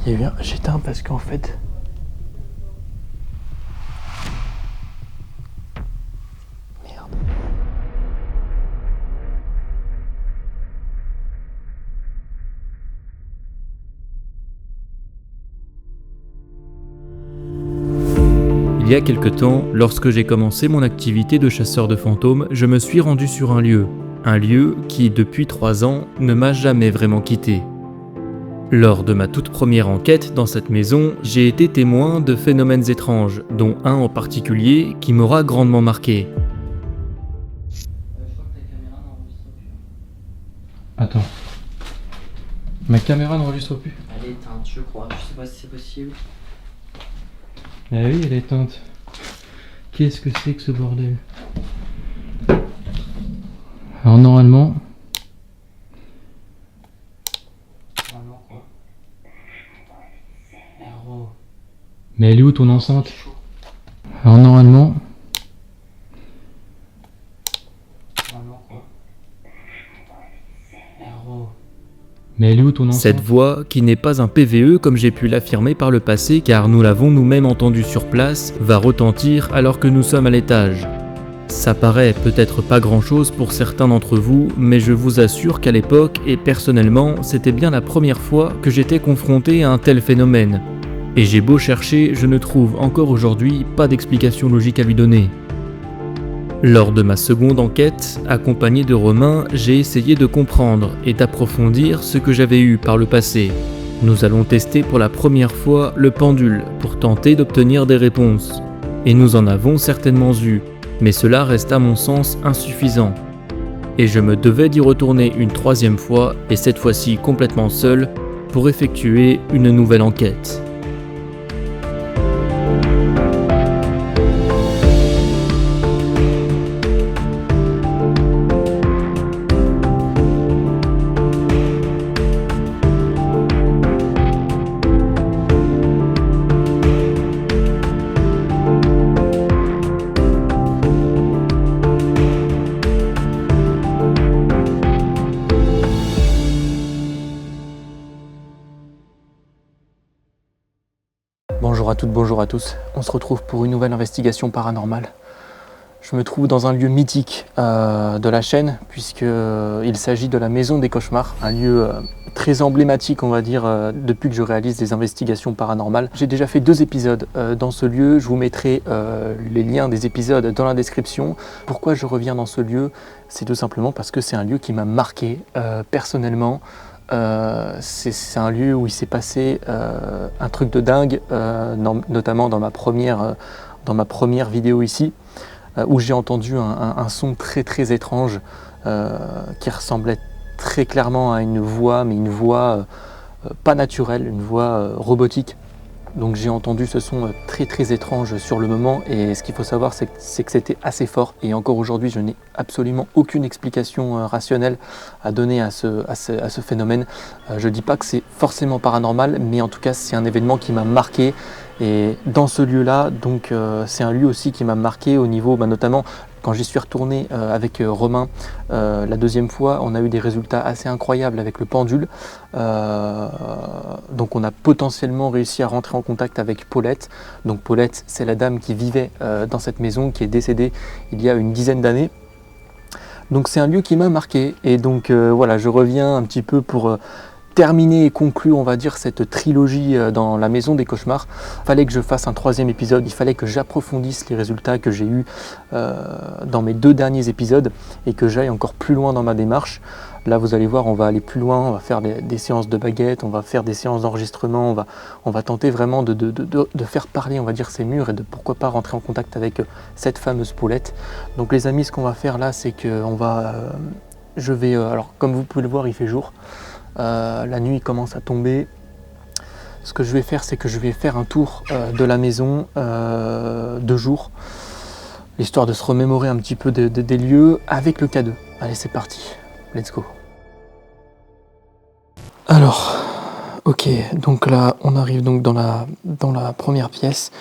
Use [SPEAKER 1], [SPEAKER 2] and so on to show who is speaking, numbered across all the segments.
[SPEAKER 1] Il y a eu j'éteins parce qu'en fait... Merde.
[SPEAKER 2] Il y a quelque temps, lorsque j'ai commencé mon activité de chasseur de fantômes, je me suis rendu sur un lieu qui, depuis 3 ans, ne m'a jamais vraiment quitté. Lors de ma toute première enquête dans cette maison, j'ai été témoin de phénomènes étranges, dont un en particulier qui m'aura grandement marqué.
[SPEAKER 1] Attends. Ma caméra n'enregistre plus.
[SPEAKER 3] Elle est éteinte, je crois. Je sais pas si c'est possible.
[SPEAKER 1] Ah oui, elle est éteinte. Qu'est-ce que c'est que ce bordel? Alors normalement...
[SPEAKER 3] Vraiment quoi. Héros.
[SPEAKER 1] Mais elle est où ton enceinte? Alors normalement...
[SPEAKER 3] Vraiment quoi. Héros.
[SPEAKER 1] Mais elle est où ton enceinte?
[SPEAKER 2] Cette voix, qui n'est pas un PVE comme j'ai pu l'affirmer par le passé car nous l'avons nous-mêmes entendu sur place, va retentir alors que nous sommes à l'étage. Ça paraît peut-être pas grand-chose pour certains d'entre vous, mais je vous assure qu'à l'époque, et personnellement, c'était bien la première fois que j'étais confronté à un tel phénomène. Et j'ai beau chercher, je ne trouve encore aujourd'hui pas d'explication logique à lui donner. Lors de ma seconde enquête, accompagné de Romain, j'ai essayé de comprendre et d'approfondir ce que j'avais eu par le passé. Nous allons tester pour la première fois le pendule pour tenter d'obtenir des réponses. Et nous en avons certainement eu, mais cela reste à mon sens insuffisant. Et je me devais d'y retourner une 3e fois, et cette fois-ci complètement seul, pour effectuer une nouvelle enquête.
[SPEAKER 1] Bonjour à toutes, bonjour à tous. On se retrouve pour une nouvelle investigation paranormale. Je me trouve dans un lieu mythique de la chaîne, puisqu'il s'agit de la Maison des Cauchemars, un lieu très emblématique, on va dire, depuis que je réalise des investigations paranormales. J'ai déjà fait 2 épisodes dans ce lieu, je vous mettrai les liens des épisodes dans la description. Pourquoi je reviens dans ce lieu? C'est tout simplement parce que c'est un lieu qui m'a marqué personnellement. C'est un lieu où il s'est passé un truc de dingue, notamment dans ma première vidéo ici, où j'ai entendu un son très étrange qui ressemblait très clairement à une voix, mais une voix pas naturelle, une voix robotique. Donc j'ai entendu ce son très étrange sur le moment, et ce qu'il faut savoir c'est que c'était assez fort, et encore aujourd'hui je n'ai absolument aucune explication rationnelle à donner à ce phénomène. Je ne dis pas que c'est forcément paranormal, mais en tout cas c'est un événement qui m'a marqué, et dans ce lieu là, donc c'est un lieu aussi qui m'a marqué au niveau, notamment quand j'y suis retourné avec Romain la 2e fois, on a eu des résultats assez incroyables avec le pendule. Donc on a potentiellement réussi à rentrer en contact avec Paulette. Donc Paulette, c'est la dame qui vivait dans cette maison, qui est décédée il y a une 10aine d'années. Donc c'est un lieu qui m'a marqué, et donc voilà, je reviens un petit peu pour terminer et conclure, on va dire, cette trilogie dans la Maison des Cauchemars. Il fallait que je fasse un 3e épisode, il fallait que j'approfondisse les résultats que j'ai eus dans mes 2 derniers épisodes, et que j'aille encore plus loin dans ma démarche. Là vous allez voir, on va aller plus loin, on va faire des séances de baguettes, on va faire des séances d'enregistrement, on va tenter vraiment de faire parler, on va dire, ces murs, et de pourquoi pas rentrer en contact avec cette fameuse Paulette. Donc les amis, ce qu'on va faire là, c'est que je vais, alors comme vous pouvez le voir, il fait jour. La nuit commence à tomber. Ce que je vais faire, c'est que je vais faire un tour de la maison de jour, histoire de se remémorer un petit peu des lieux avec le K2. Allez, c'est parti, let's go. Alors, ok, donc là, on arrive donc dans la première pièce.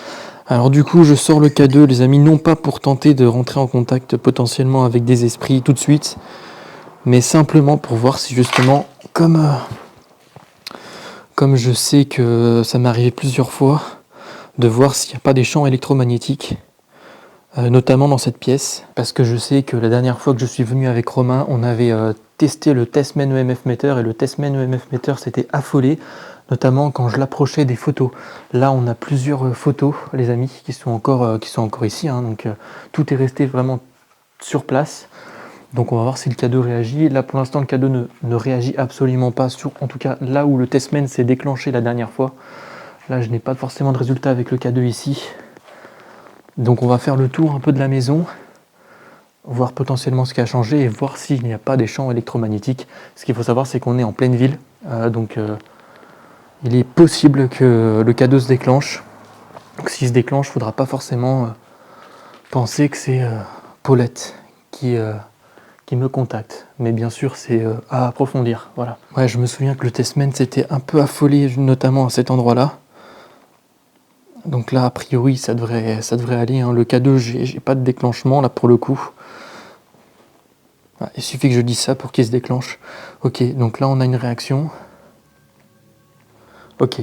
[SPEAKER 1] Alors du coup, je sors le K2, les amis, non pas pour tenter de rentrer en contact potentiellement avec des esprits tout de suite, mais simplement pour voir si justement, comme Comme je sais que ça m'est arrivé plusieurs fois de voir s'il n'y a pas des champs électromagnétiques, notamment dans cette pièce, parce que je sais que la dernière fois que je suis venu avec Romain, on avait testé le Testmen EMF Meter, et le Testmen EMF Meter s'était affolé, notamment quand je l'approchais des photos. Là, on a plusieurs photos, les amis, qui sont encore ici, hein, donc tout est resté vraiment sur place. Donc on va voir si le K2 réagit. Là pour l'instant le K2 ne réagit absolument pas, en tout cas là où le Testmen s'est déclenché la dernière fois. Là je n'ai pas forcément de résultat avec le K2 ici. Donc on va faire le tour un peu de la maison, voir potentiellement ce qui a changé et voir s'il n'y a pas des champs électromagnétiques. Ce qu'il faut savoir c'est qu'on est en pleine ville, donc il est possible que le K2 se déclenche. Donc s'il se déclenche, il ne faudra pas forcément penser que c'est Paulette qui me contacte, mais bien sûr c'est à approfondir, voilà. Ouais, je me souviens que le Testmen s'était un peu affolé, notamment à cet endroit-là. Donc là, a priori, ça devrait aller, hein. Le K2, j'ai pas de déclenchement là pour le coup. Ah, il suffit que je dise ça pour qu'il se déclenche. Ok, donc là on a une réaction. Ok,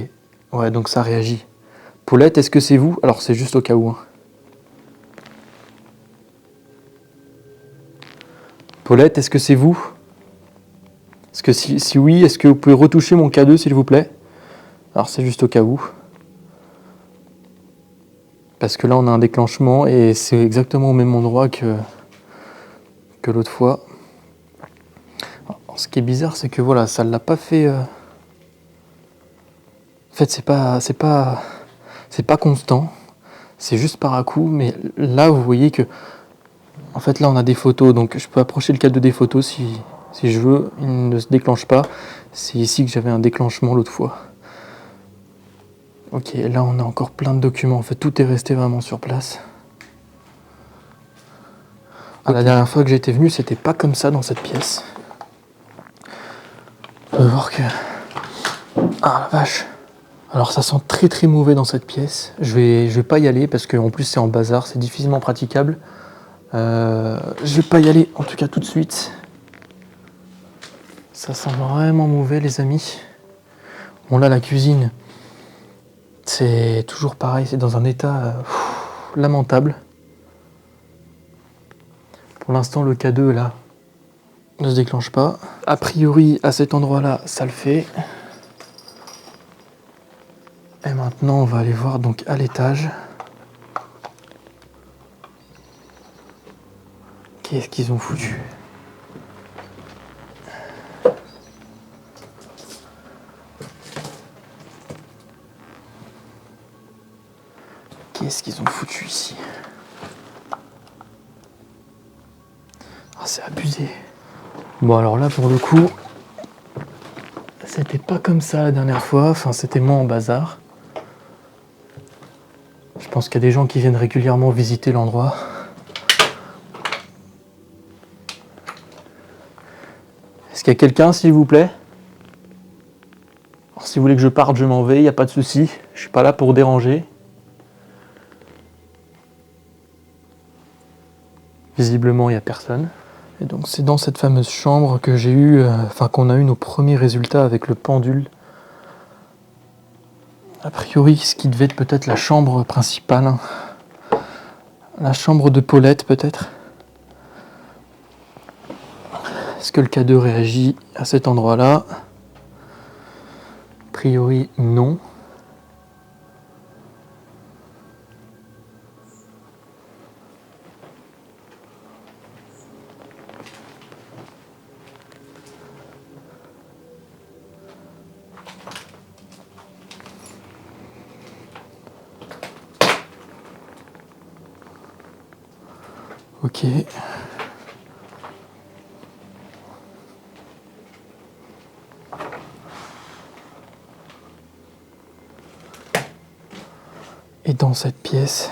[SPEAKER 1] ouais, donc ça réagit. Paulette, est-ce que c'est vous? Alors c'est juste au cas où, hein. Paulette, est-ce que c'est vous? Est-ce que si oui, est-ce que vous pouvez retoucher mon K2 s'il vous plaît? Alors c'est juste au cas où. Parce que là on a un déclenchement et c'est exactement au même endroit que l'autre fois. Alors, ce qui est bizarre c'est que voilà, ça ne l'a pas fait... En fait c'est pas constant. C'est juste par à coup, mais là vous voyez que... En fait là on a des photos, donc je peux approcher le K2 des photos si je veux, il ne se déclenche pas. C'est ici que j'avais un déclenchement l'autre fois. Ok, là on a encore plein de documents, en fait tout est resté vraiment sur place. Ah, la dernière fois que j'étais venu, c'était pas comme ça dans cette pièce. On peut voir que... Ah la vache. Alors ça sent très très mauvais dans cette pièce. Je vais pas y aller parce qu'en plus c'est en bazar, c'est difficilement praticable. Je vais pas y aller, en tout cas tout de suite. Ça sent vraiment mauvais les amis. Bon là la cuisine, c'est toujours pareil, c'est dans un état lamentable. Pour l'instant le K2 là ne se déclenche pas. A priori à cet endroit là ça le fait. Et maintenant on va aller voir donc à l'étage. Qu'est-ce qu'ils ont foutu? Qu'est-ce qu'ils ont foutu ici? Ah, c'est abusé. Bon alors là pour le coup, c'était pas comme ça la dernière fois, enfin c'était moins en bazar. Je pense qu'il y a des gens qui viennent régulièrement visiter l'endroit. Est-ce qu'il y a quelqu'un s'il vous plaît? Alors, si vous voulez que je parte, je m'en vais, il n'y a pas de souci. Je suis pas là pour déranger. Visiblement, il n'y a personne. Et donc, c'est dans cette fameuse chambre que j'ai eu, qu'on a eu nos premiers résultats avec le pendule. A priori, ce qui devait être peut-être la chambre principale. Hein. La chambre de Paulette, peut-être. Est-ce que le K2 réagit à cet endroit-là? A priori, non. Ok. Et dans cette pièce...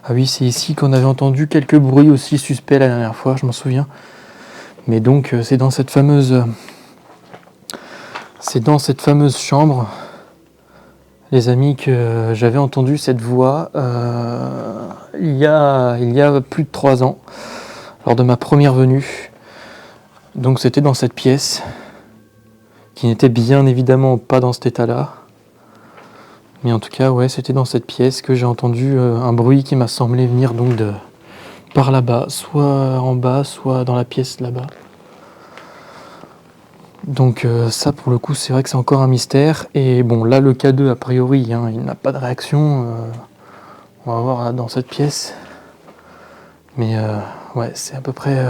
[SPEAKER 1] Ah oui, c'est ici qu'on avait entendu quelques bruits aussi suspects la dernière fois, je m'en souviens. Mais donc, c'est dans cette fameuse chambre, les amis, que j'avais entendu cette voix il y a plus de 3 ans, lors de ma première venue. Donc c'était dans cette pièce, qui n'était bien évidemment pas dans cet état-là. Mais en tout cas, ouais, c'était dans cette pièce que j'ai entendu un bruit qui m'a semblé venir donc par là-bas, soit en bas, soit dans la pièce là-bas. Donc ça, pour le coup, c'est vrai que c'est encore un mystère. Et bon, là, le K2, a priori, hein, il n'a pas de réaction. On va voir là, dans cette pièce. Mais ouais, c'est à peu près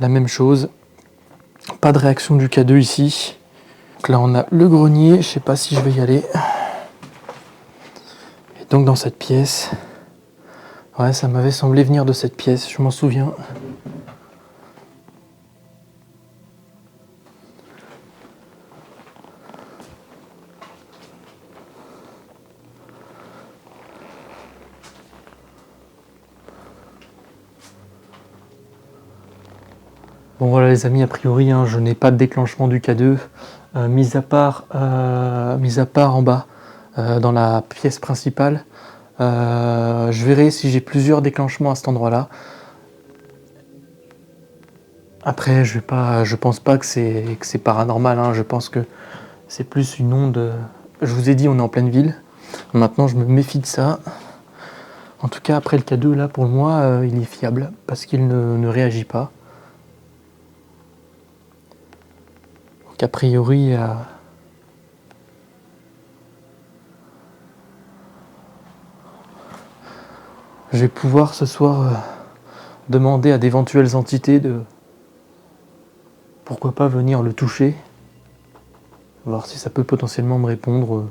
[SPEAKER 1] la même chose. Pas de réaction du K2 ici. Donc là, on a le grenier. Je sais pas si je vais y aller. Et donc dans cette pièce, ouais, ça m'avait semblé venir de cette pièce, je m'en souviens. Bon voilà les amis, a priori, hein, je n'ai pas de déclenchement du K2, mis à part en bas, dans la pièce principale. Je verrai si j'ai plusieurs déclenchements à cet endroit-là. Après, je pense pas que c'est paranormal, hein. Je pense que c'est plus une onde. Je vous ai dit, on est en pleine ville. Maintenant, je me méfie de ça. En tout cas, après le K2, là, pour moi, il est fiable parce qu'il ne réagit pas. Donc, a priori, je vais pouvoir ce soir demander à d'éventuelles entités de pourquoi pas venir le toucher, voir si ça peut potentiellement me répondre,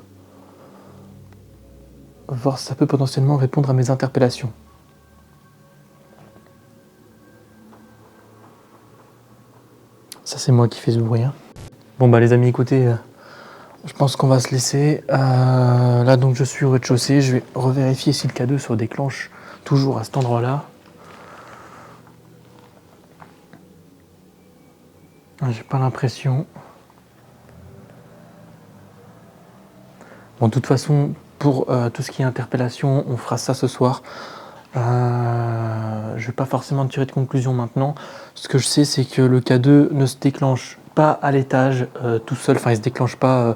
[SPEAKER 1] voir si ça peut potentiellement répondre à mes interpellations. Ça, c'est moi qui fais ce bruit, hein. Bon bah les amis, écoutez, je pense qu'on va se laisser. Là donc je suis au rez-de-chaussée, je vais revérifier si le K2 se déclenche toujours à cet endroit-là. J'ai pas l'impression. Bon, de toute façon, pour tout ce qui est interpellation, on fera ça ce soir. Je vais pas forcément tirer de conclusion maintenant. Ce que je sais, c'est que le K2 ne se déclenche pas à l'étage tout seul. Enfin, il se déclenche pas.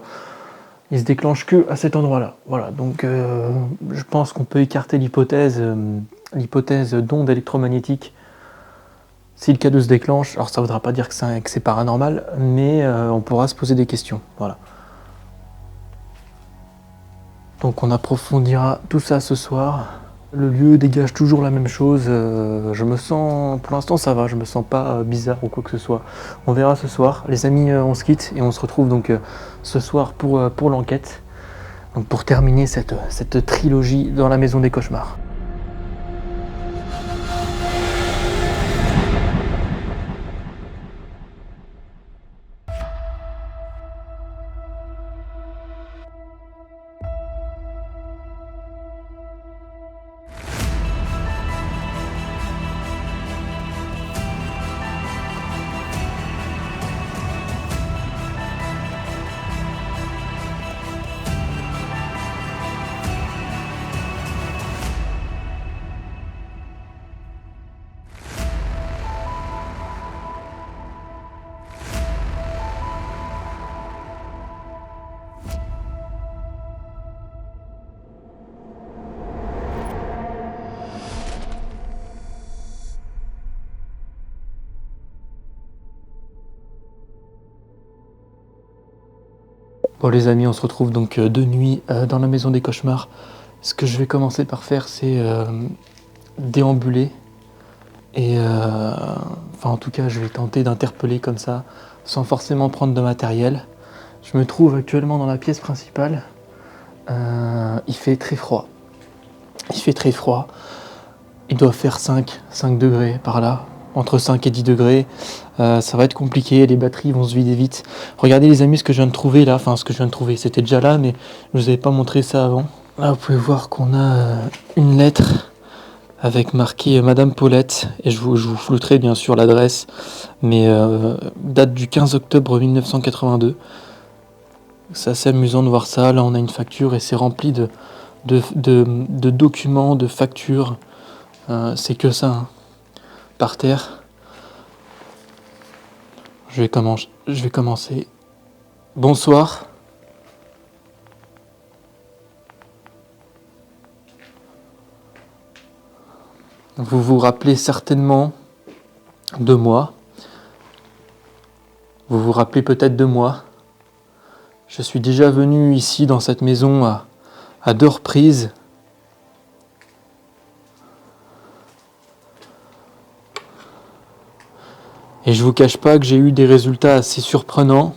[SPEAKER 1] Il se déclenche que à cet endroit-là. Voilà. Donc, je pense qu'on peut écarter l'hypothèse d'onde électromagnétique. Si le K2 se déclenche, alors ça ne voudra pas dire que c'est paranormal, mais on pourra se poser des questions. Voilà. Donc on approfondira tout ça ce soir. Le lieu dégage toujours la même chose. Je me sens, pour l'instant ça va, je me sens pas bizarre ou quoi que ce soit. On verra ce soir. Les amis, on se quitte et on se retrouve donc ce soir pour l'enquête. Donc pour terminer cette trilogie dans la maison des cauchemars. Bon les amis, on se retrouve donc de nuit dans la maison des cauchemars. Ce que je vais commencer par faire, c'est déambuler. Et enfin en tout cas, je vais tenter d'interpeller comme ça, sans forcément prendre de matériel. Je me trouve actuellement dans la pièce principale. Il fait très froid. Il fait très froid. Il doit faire 5 degrés par là. Entre 5 et 10 degrés. Ça va être compliqué, les batteries vont se vider vite. Regardez les amis ce que je viens de trouver là. Enfin ce que je viens de trouver, c'était déjà là, mais je vous avais pas montré ça avant. Là vous pouvez voir qu'on a une lettre avec marqué Madame Paulette. Et je vous flouterai bien sûr l'adresse. Mais date du 15 octobre 1982. C'est assez amusant de voir ça. Là on a une facture et c'est rempli de documents, de factures. C'est que ça, hein. Par terre. Je vais commencer. Bonsoir. Vous vous rappelez certainement de moi. Vous vous rappelez peut-être de moi. Je suis déjà venu ici dans cette maison à 2 reprises. Et je vous cache pas que j'ai eu des résultats assez surprenants.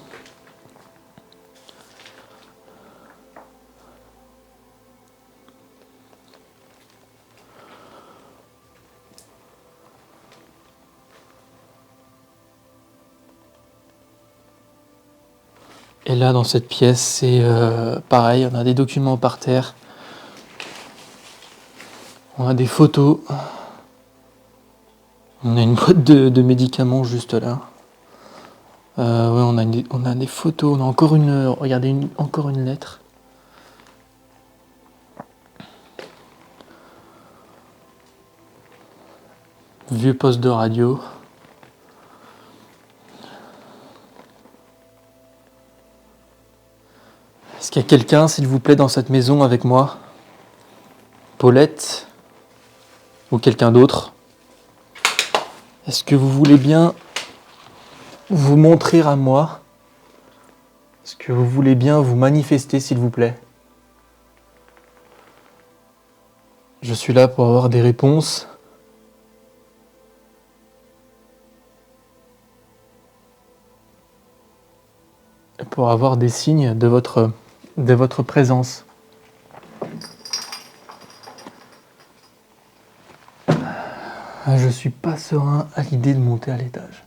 [SPEAKER 1] Et là, dans cette pièce, c'est pareil, on a des documents par terre. On a des photos. On a une boîte de médicaments juste là. Ouais, on a des photos. On a encore regardez, encore une lettre. Vieux poste de radio. Est-ce qu'il y a quelqu'un, s'il vous plaît, dans cette maison avec moi? Paulette? Ou quelqu'un d'autre? Est-ce que vous voulez bien vous montrer à moi? Est-ce que vous voulez bien vous manifester, s'il vous plaît? Je suis là pour avoir des réponses. Et pour avoir des signes de votre présence. Je suis pas serein à l'idée de monter à l'étage.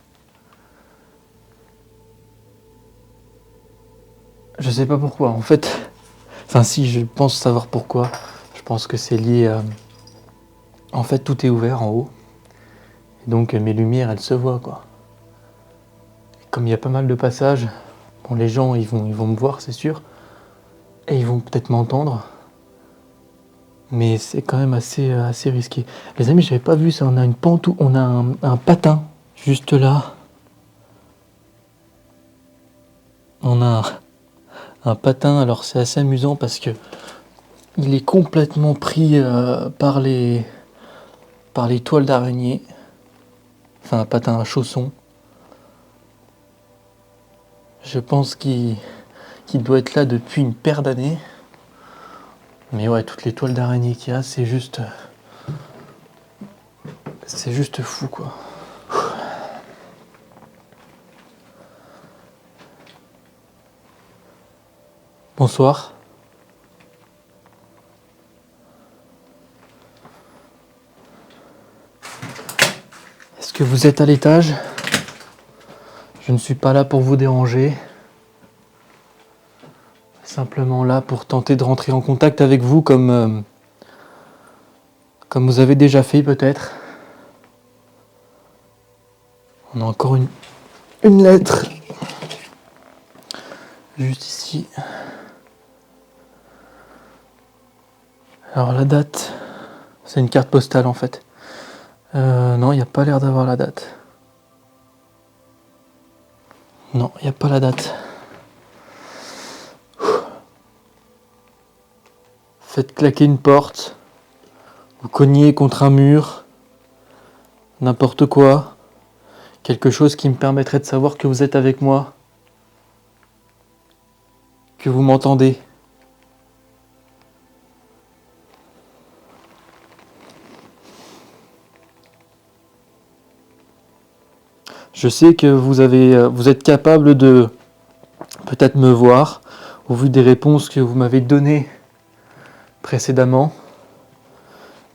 [SPEAKER 1] Je sais pas pourquoi, en fait. Enfin si, je pense savoir pourquoi. Je pense que c'est lié à... En fait, tout est ouvert en haut. Et donc mes lumières, elles se voient, quoi. Et comme il y a pas mal de passages, bon, les gens, ils vont me voir, c'est sûr. Et ils vont peut-être m'entendre. Mais c'est quand même assez risqué. Les amis, j'avais pas vu ça. On a une pantoufle, on a un patin juste là. On a un patin. Alors c'est assez amusant parce que il est complètement pris par les toiles d'araignée. Enfin, un patin à chaussons. Je pense qu'il doit être là depuis une paire d'années. Mais ouais, toutes les toiles d'araignée qu'il y a, c'est juste fou, quoi. Bonsoir. Est-ce que vous êtes à l'étage? Je ne suis pas là pour vous déranger. Simplement là pour tenter de rentrer en contact avec vous comme vous avez déjà fait peut-être. On a encore une lettre. Juste ici. Alors la date, c'est une carte postale en fait. Non, il n'y a pas l'air d'avoir la date. Non, il n'y a pas la date. Faites claquer une porte, vous cognez contre un mur, n'importe quoi, quelque chose qui me permettrait de savoir que vous êtes avec moi, que vous m'entendez. Je sais que vous êtes capable de peut-être me voir, au vu des réponses que vous m'avez données précédemment.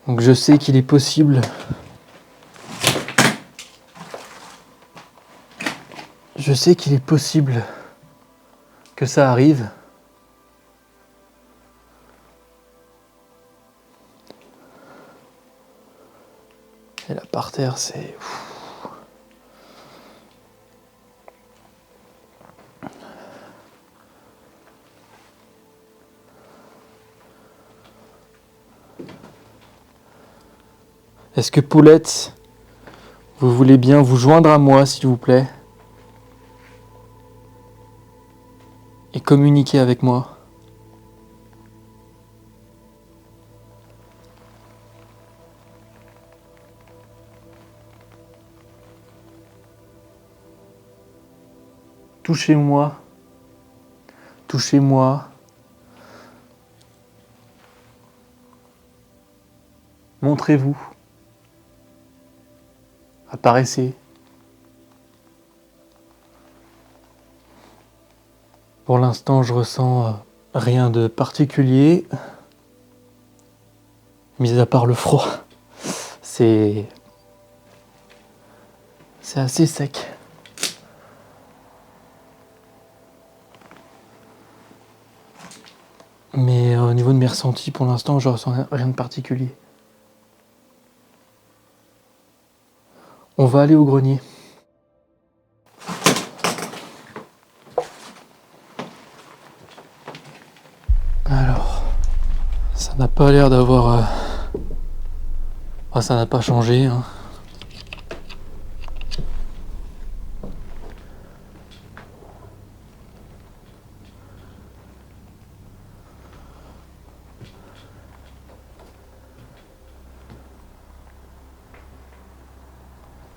[SPEAKER 1] Donc je sais qu'il est possible. Je sais qu'il est possible que ça arrive. Et là par terre, c'est... Est-ce que Paulette, vous voulez bien vous joindre à moi, s'il vous plaît, et communiquer avec moi? touchez-moi, touchez-moi. Montrez-vous. Apparaissez. Pour l'instant, je ressens rien de particulier, mis à part le froid. C'est assez sec. Mais au niveau de mes ressentis, pour l'instant, je ressens rien de particulier. On va aller au grenier. Alors, ça n'a pas l'air d'avoir... ça n'a pas changé, hein.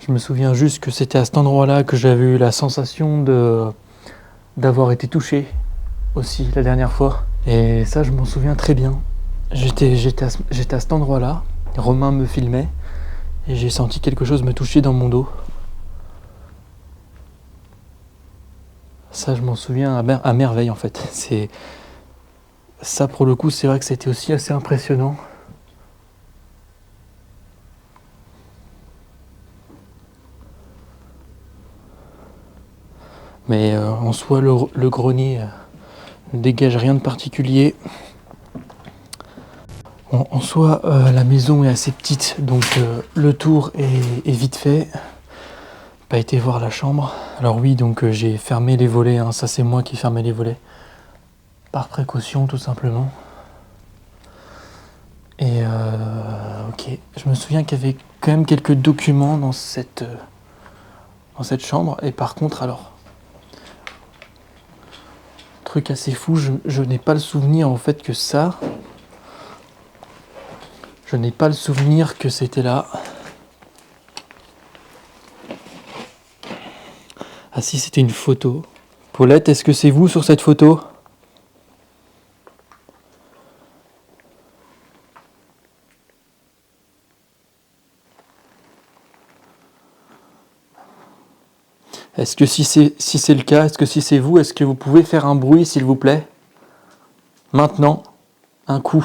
[SPEAKER 1] Je me souviens juste que c'était à cet endroit-là que j'avais eu la sensation d'avoir été touché aussi la dernière fois. Et ça, je m'en souviens très bien. J'étais à cet endroit-là, Romain me filmait, et j'ai senti quelque chose me toucher dans mon dos. Ça, je m'en souviens à merveille en fait. Ça, pour le coup, c'est vrai que c'était aussi assez impressionnant. Mais en soi, le grenier ne dégage rien de particulier. En soi, la maison est assez petite, donc le tour est vite fait. Pas été voir la chambre. Alors oui, donc j'ai fermé les volets, hein. Ça c'est moi qui ai fermé les volets. Par précaution, tout simplement. Et ok, je me souviens qu'il y avait quand même quelques documents dans cette chambre. Et par contre, alors, truc assez fou, je n'ai pas le souvenir en fait que ça. Je n'ai pas le souvenir que c'était là. Ah si, c'était une photo. Paulette, est-ce que c'est vous sur cette photo ? Est-ce que si c'est le cas, est-ce que si c'est vous, est-ce que vous pouvez faire un bruit s'il vous plaît ? Maintenant, un coup.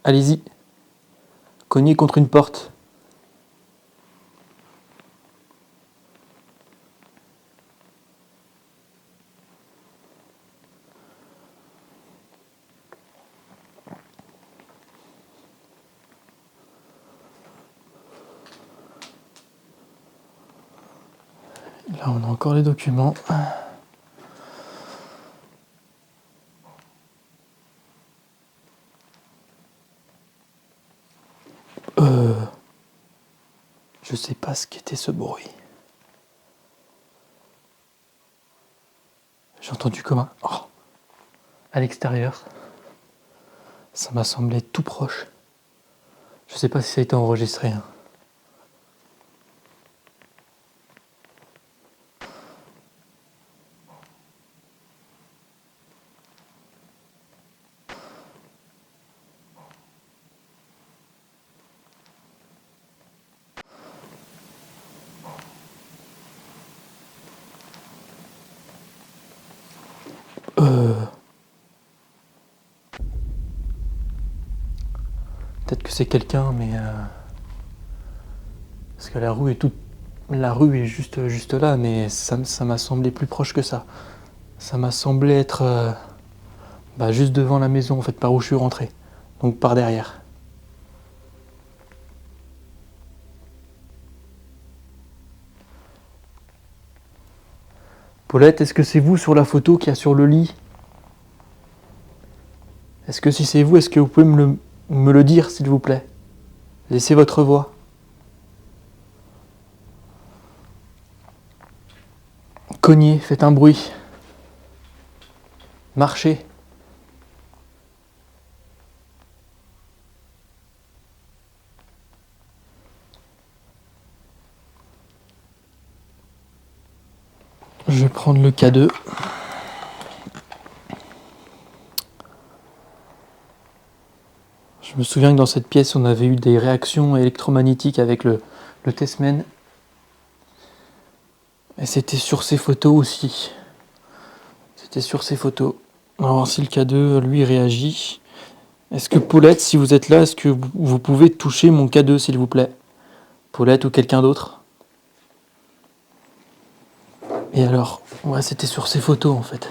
[SPEAKER 1] Allez-y. Cognez contre une porte. Là, on a encore les documents. Je sais pas ce qu'était ce bruit. J'ai entendu comme un... Oh, à l'extérieur. Ça m'a semblé tout proche. Je sais pas si ça a été enregistré, hein. Peut-être que c'est quelqu'un, mais... Parce que la rue est juste là, mais ça m'a semblé plus proche que ça. Ça m'a semblé être juste devant la maison, en fait, par où je suis rentré. Donc par derrière. Paulette, est-ce que c'est vous sur la photo qu'il y a sur le lit ? Est-ce que si c'est vous, est-ce que vous pouvez me le dire, s'il vous plaît ? Laissez votre voix. Cognez, faites un bruit. Marchez. Je vais prendre le K2. Je me souviens que dans cette pièce, on avait eu des réactions électromagnétiques avec le Testament. Et c'était sur ces photos aussi. C'était sur ces photos. On va voir si le K2, lui, réagit. Est-ce que Paulette, si vous êtes là, est-ce que vous pouvez toucher mon K2, s'il vous plaît? Paulette ou quelqu'un d'autre? Et alors, ouais, c'était sur ces photos, en fait.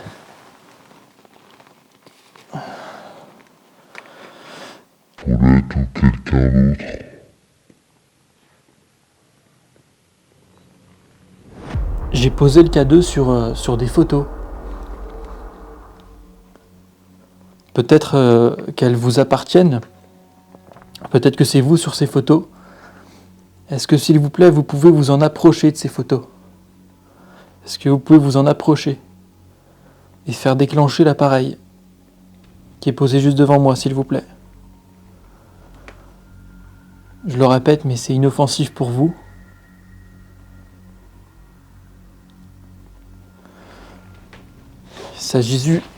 [SPEAKER 4] Paulette ou quelqu'un d'autre.
[SPEAKER 1] J'ai posé le K2 sur des photos. Peut-être qu'elles vous appartiennent. Peut-être que c'est vous sur ces photos. Est-ce que, s'il vous plaît, vous pouvez vous en approcher de ces photos? Est-ce que vous pouvez vous en approcher et faire déclencher l'appareil qui est posé juste devant moi, s'il vous plaît? Je le répète, mais c'est inoffensif pour vous.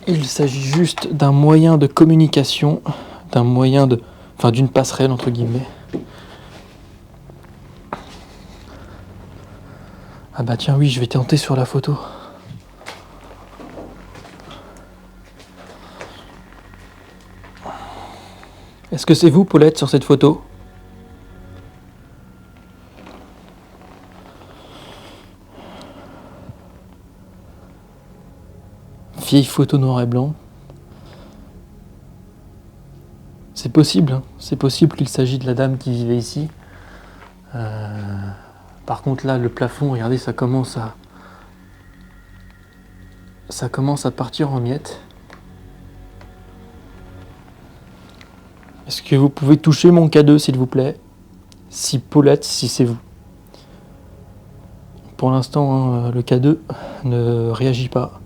[SPEAKER 1] Il s'agit juste d'un moyen de communication, d'une passerelle entre guillemets. Ah bah tiens oui, je vais tenter sur la photo. Est-ce que c'est vous, Paulette, sur cette photo? Vieille photo noir et blanc. C'est possible, hein. C'est possible qu'il s'agit de la dame qui vivait ici. Par contre là, le plafond, regardez, ça commence à partir en miettes. Est-ce que vous pouvez toucher mon K2, s'il vous plaît? Si Paulette, si c'est vous. Pour l'instant, hein, le K2 ne réagit pas.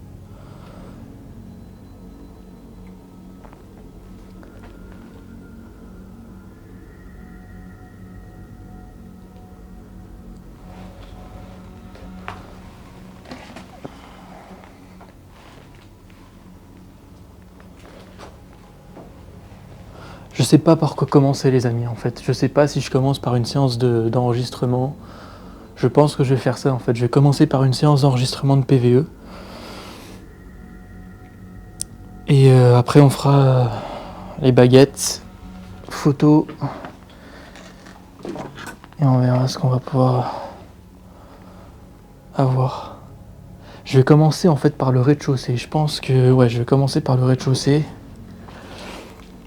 [SPEAKER 1] Je sais pas par quoi commencer, les amis, en fait. Je sais pas si je commence par une séance d'enregistrement. Je pense que je vais faire ça, en fait. Je vais commencer par une séance d'enregistrement de PVE. Et après, on fera les baguettes, photos. Et on verra ce qu'on va pouvoir avoir. Je vais commencer, en fait, par le rez-de-chaussée. Je pense que... Ouais, je vais commencer par le rez-de-chaussée.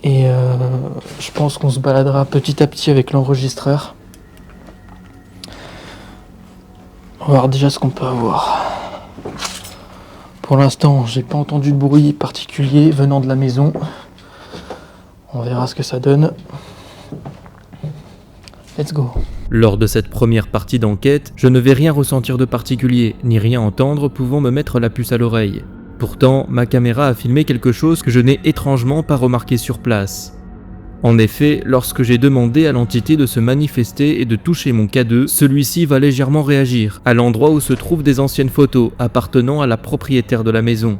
[SPEAKER 1] Et je pense qu'on se baladera petit à petit avec l'enregistreur. On va voir déjà ce qu'on peut avoir. Pour l'instant, j'ai pas entendu de bruit particulier venant de la maison. On verra ce que ça donne. Let's go.
[SPEAKER 2] Lors de cette première partie d'enquête, je ne vais rien ressentir de particulier, ni rien entendre pouvant me mettre la puce à l'oreille. Pourtant, ma caméra a filmé quelque chose que je n'ai étrangement pas remarqué sur place. En effet, lorsque j'ai demandé à l'entité de se manifester et de toucher mon K2, celui-ci va légèrement réagir, à l'endroit où se trouvent des anciennes photos appartenant à la propriétaire de la maison.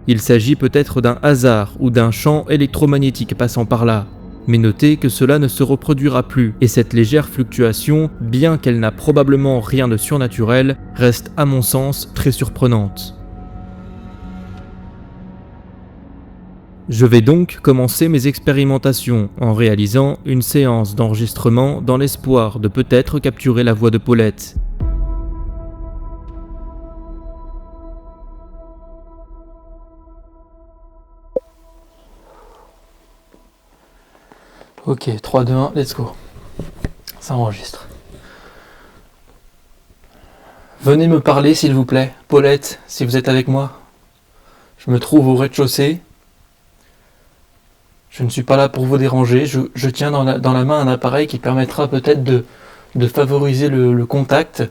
[SPEAKER 2] Il s'agit peut-être d'un hasard ou d'un champ électromagnétique passant par là, mais notez que cela ne se reproduira plus, et cette légère fluctuation, bien qu'elle n'a probablement rien de surnaturel, reste à mon sens très surprenante. Je vais donc commencer mes expérimentations en réalisant une séance d'enregistrement dans l'espoir de peut-être capturer la voix de Paulette.
[SPEAKER 1] Ok, 3, 2, 1, let's go. Ça enregistre. Venez me parler, s'il vous plaît. Paulette, si vous êtes avec moi. Je me trouve au rez-de-chaussée. Je ne suis pas là pour vous déranger. Je tiens dans la main un appareil qui permettra peut-être de favoriser le contact.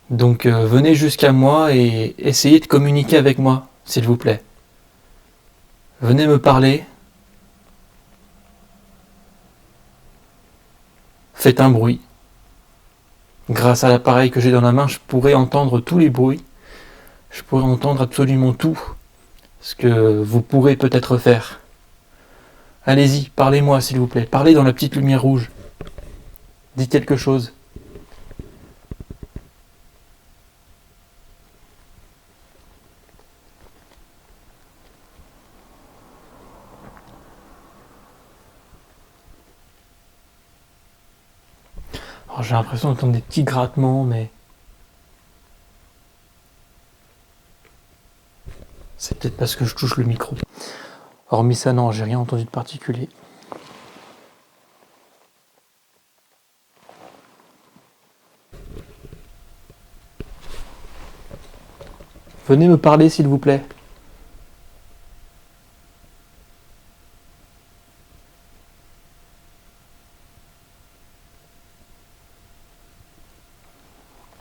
[SPEAKER 1] Donc venez jusqu'à moi et essayez de communiquer avec moi, s'il vous plaît. Venez me parler. Faites un bruit. Grâce à l'appareil que j'ai dans la main, je pourrai entendre tous les bruits Je pourrais entendre absolument tout ce que vous pourrez peut-être faire. Allez-y, parlez-moi s'il vous plaît. Parlez dans la petite lumière rouge. Dites quelque chose. Alors, j'ai l'impression d'entendre des petits grattements, mais c'est peut-être parce que je touche le micro. Hormis ça, non, j'ai rien entendu de particulier. Venez me parler s'il vous plaît.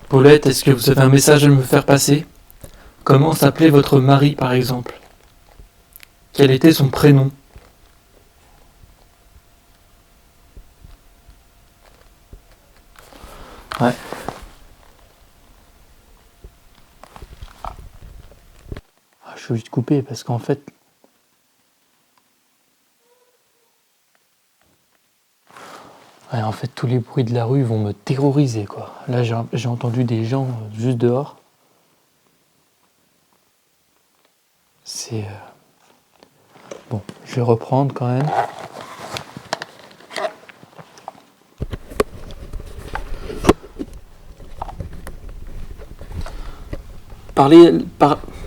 [SPEAKER 1] Paulette, est-ce que vous avez un message à me faire passer? Comment s'appelait votre mari par exemple? Quel était son prénom? Ouais. Je suis obligé de couper parce qu'en fait... Ouais, en fait, tous les bruits de la rue vont me terroriser, quoi. Là, j'ai entendu des gens juste dehors. C'est... Bon, je vais reprendre quand même.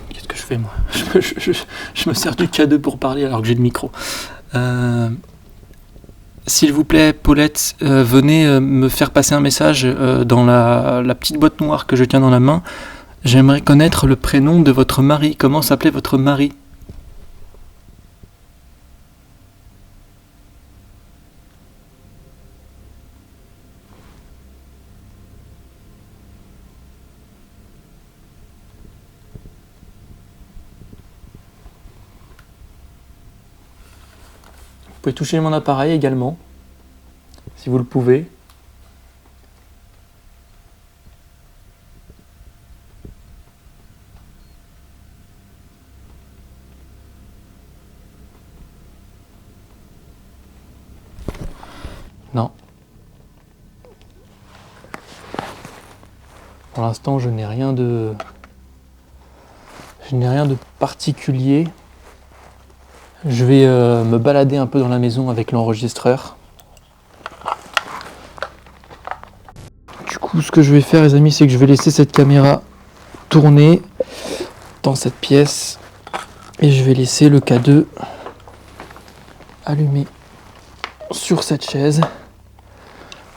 [SPEAKER 1] Qu'est-ce que je fais, moi? Je me sers du K2 pour parler alors que j'ai le micro. S'il vous plaît, Paulette, venez me faire passer un message dans la petite boîte noire que je tiens dans la main. J'aimerais connaître le prénom de votre mari. Comment s'appelait votre mari? Vous pouvez toucher mon appareil également, si vous le pouvez. Non. Pour l'instant, je n'ai rien de particulier. Je vais me balader un peu dans la maison avec l'enregistreur. Du coup, ce que je vais faire, les amis, c'est que je vais laisser cette caméra tourner dans cette pièce et je vais laisser le K2 allumé sur cette chaise.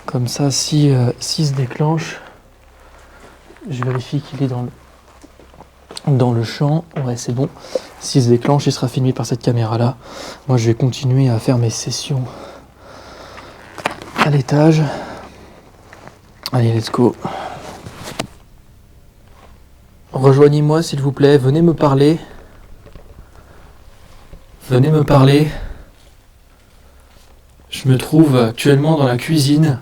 [SPEAKER 1] Comme ça, s'il se déclenche, je vérifie qu'il est dans le champ. Ouais, c'est bon. S'il se déclenche, il sera filmé par cette caméra-là. Moi, je vais continuer à faire mes sessions à l'étage. Allez, let's go. Rejoignez-moi, s'il vous plaît. Venez me parler. Venez me parler. Je me trouve actuellement dans la cuisine.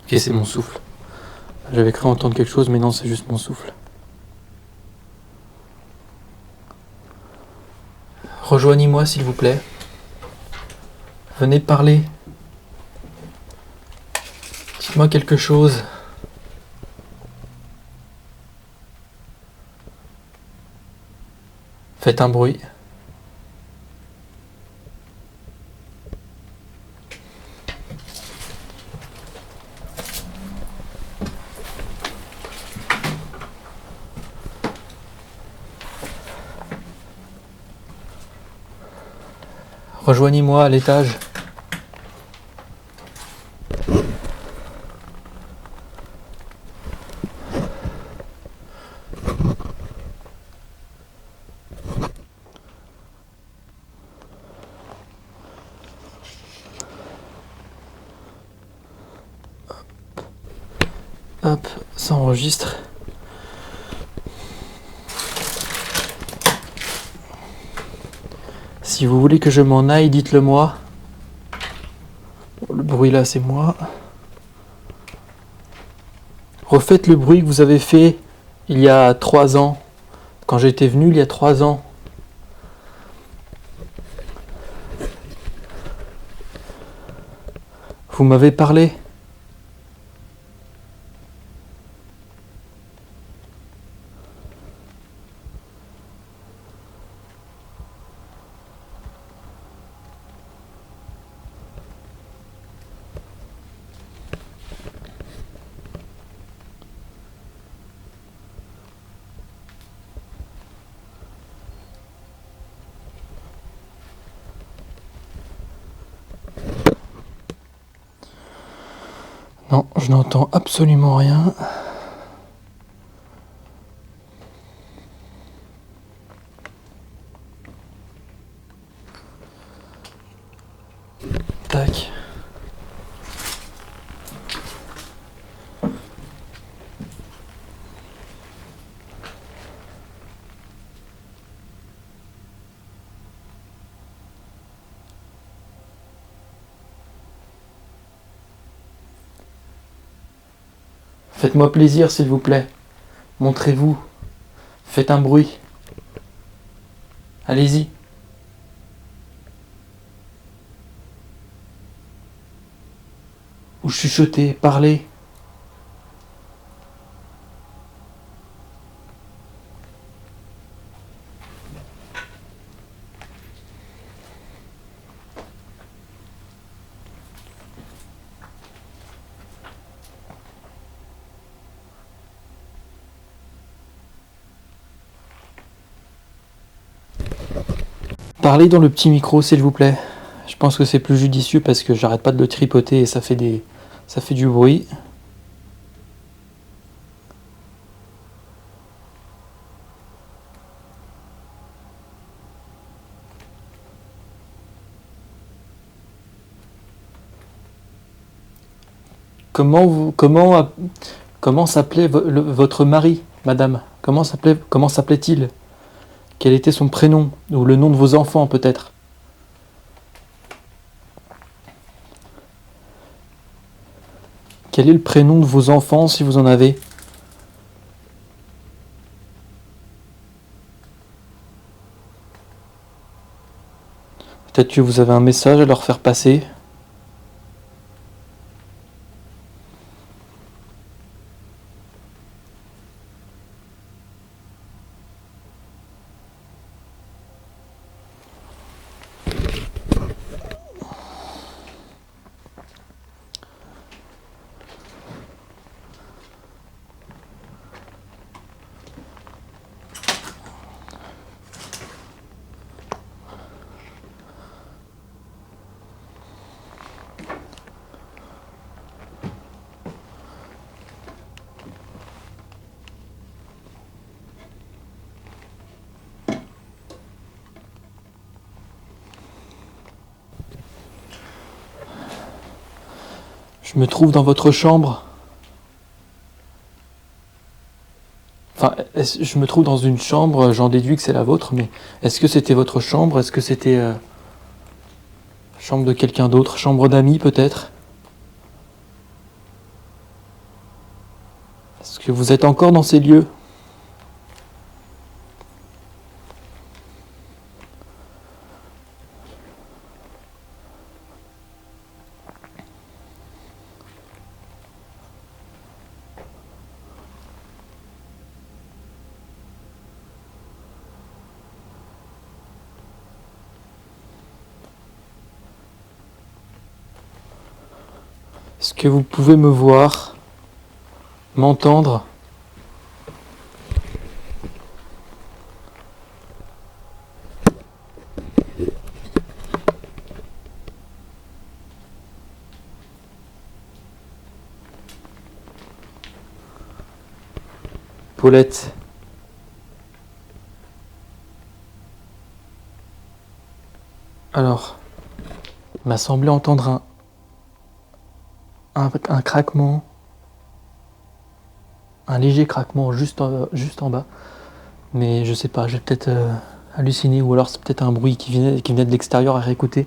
[SPEAKER 1] Ok, c'est mon souffle. J'avais cru entendre quelque chose, mais non, c'est juste mon souffle. Rejoignez-moi, s'il vous plaît. Venez parler. Dites-moi quelque chose. Faites un bruit. Rejoignez-moi à l'étage. Hop, ça enregistre. Si vous voulez que je m'en aille, dites-le moi. Le bruit là, c'est moi. faites le bruit que vous avez fait il y a 3 ans, quand j'étais venu il y a 3 ans. Vous m'avez parlé. Non, je n'entends absolument rien. Tac. Faites-moi plaisir, s'il vous plaît. Montrez-vous. Faites un bruit. Allez-y. Ou chuchotez, parlez. Parlez dans le petit micro, s'il vous plaît. Je pense que c'est plus judicieux parce que j'arrête pas de le tripoter et ça fait du bruit. Comment s'appelait votre mari, madame? Comment s'appelait-il? Quel était son prénom? Ou le nom de vos enfants, peut-être? Quel est le prénom de vos enfants, si vous en avez? Peut-être que vous avez un message à leur faire passer. Je me trouve dans votre chambre. Enfin, je me trouve dans une chambre, j'en déduis que c'est la vôtre, mais est-ce que c'était votre chambre? Est-ce que c'était chambre de quelqu'un d'autre? Chambre d'amis, peut-être? Est-ce que vous êtes encore dans ces lieux? Est-ce que vous pouvez me voir, m'entendre? Paulette. Alors, il m'a semblé entendre un craquement, un léger craquement juste en bas, mais je sais pas, j'ai peut-être halluciné, ou alors c'est peut-être un bruit qui venait de l'extérieur à réécouter.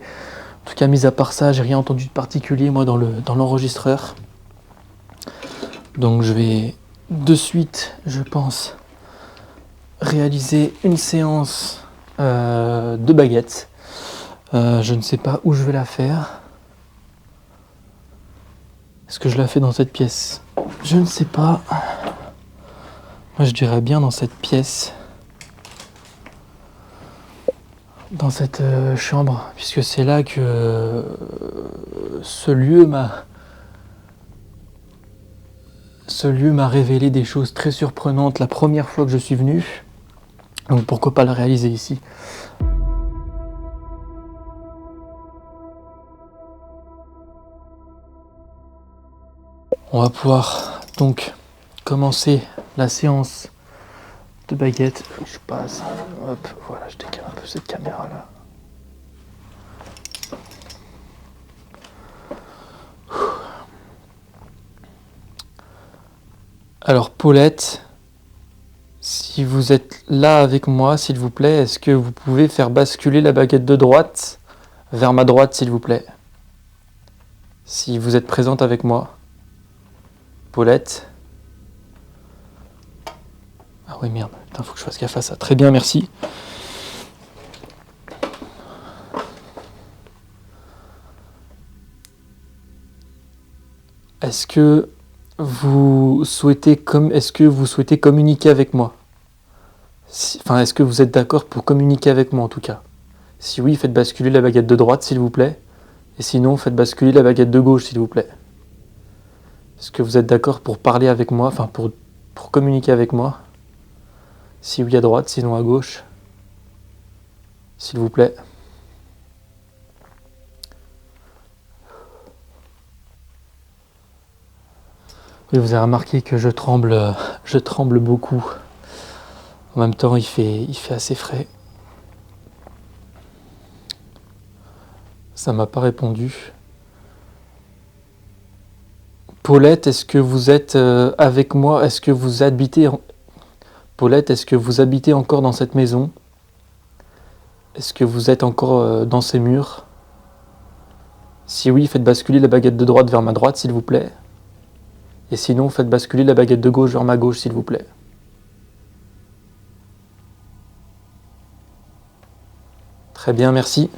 [SPEAKER 1] En tout cas, mis à part ça, j'ai rien entendu de particulier moi dans l'enregistreur. Donc je vais de suite, je pense, réaliser une séance de baguettes. Je ne sais pas où je vais la faire. Est-ce que je la fais dans cette pièce? Je ne sais pas. Moi, je dirais bien dans cette pièce. Dans cette chambre, puisque c'est là que ce lieu m'a révélé des choses très surprenantes la première fois que je suis venu. Donc pourquoi pas le réaliser ici? On va pouvoir donc commencer la séance de baguettes. Je passe. Hop, voilà, je décale un peu cette caméra là. Alors Paulette, si vous êtes là avec moi, s'il vous plaît, est-ce que vous pouvez faire basculer la baguette de droite vers ma droite, s'il vous plaît? Si vous êtes présente avec moi. Paulette. Ah oui, merde, putain, faut que je fasse gaffe à ça. Très bien, merci. Est-ce que vous souhaitez communiquer avec moi? Enfin, est-ce que vous êtes d'accord pour communiquer avec moi en tout cas? Si oui, faites basculer la baguette de droite, s'il vous plaît. Et sinon, faites basculer la baguette de gauche, s'il vous plaît. Est-ce que vous êtes d'accord pour parler avec moi, enfin pour communiquer avec moi? Si oui à droite, sinon à gauche. S'il vous plaît. Oui, vous avez remarqué que je tremble beaucoup. En même temps, il fait assez frais. Ça m'a pas répondu. Paulette, est-ce que vous êtes avec moi? Est-ce que vous habitez... Paulette, est-ce que vous habitez encore dans cette maison? Est-ce que vous êtes encore dans ces murs? Si oui, faites basculer la baguette de droite vers ma droite, s'il vous plaît. Et sinon, faites basculer la baguette de gauche vers ma gauche, s'il vous plaît. Très bien, merci.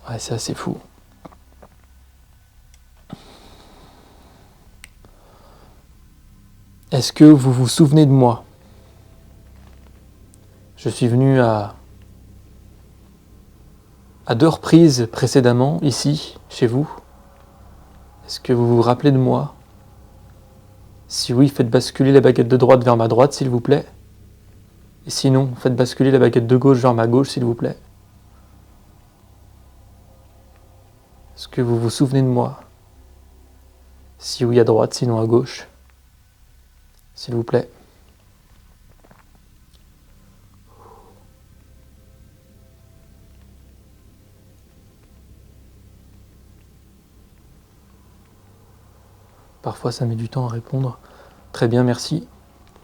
[SPEAKER 1] Ouais, c'est assez fou. Est-ce que vous vous souvenez de moi? Je suis venu à 2 reprises précédemment, ici, chez vous. Est-ce que vous vous rappelez de moi? Si oui, faites basculer la baguette de droite vers ma droite, s'il vous plaît. Et sinon, faites basculer la baguette de gauche vers ma gauche, s'il vous plaît. Est-ce que vous vous souvenez de moi? Si oui, à droite, sinon à gauche. S'il vous plaît. Parfois, ça met du temps à répondre. Très bien, merci.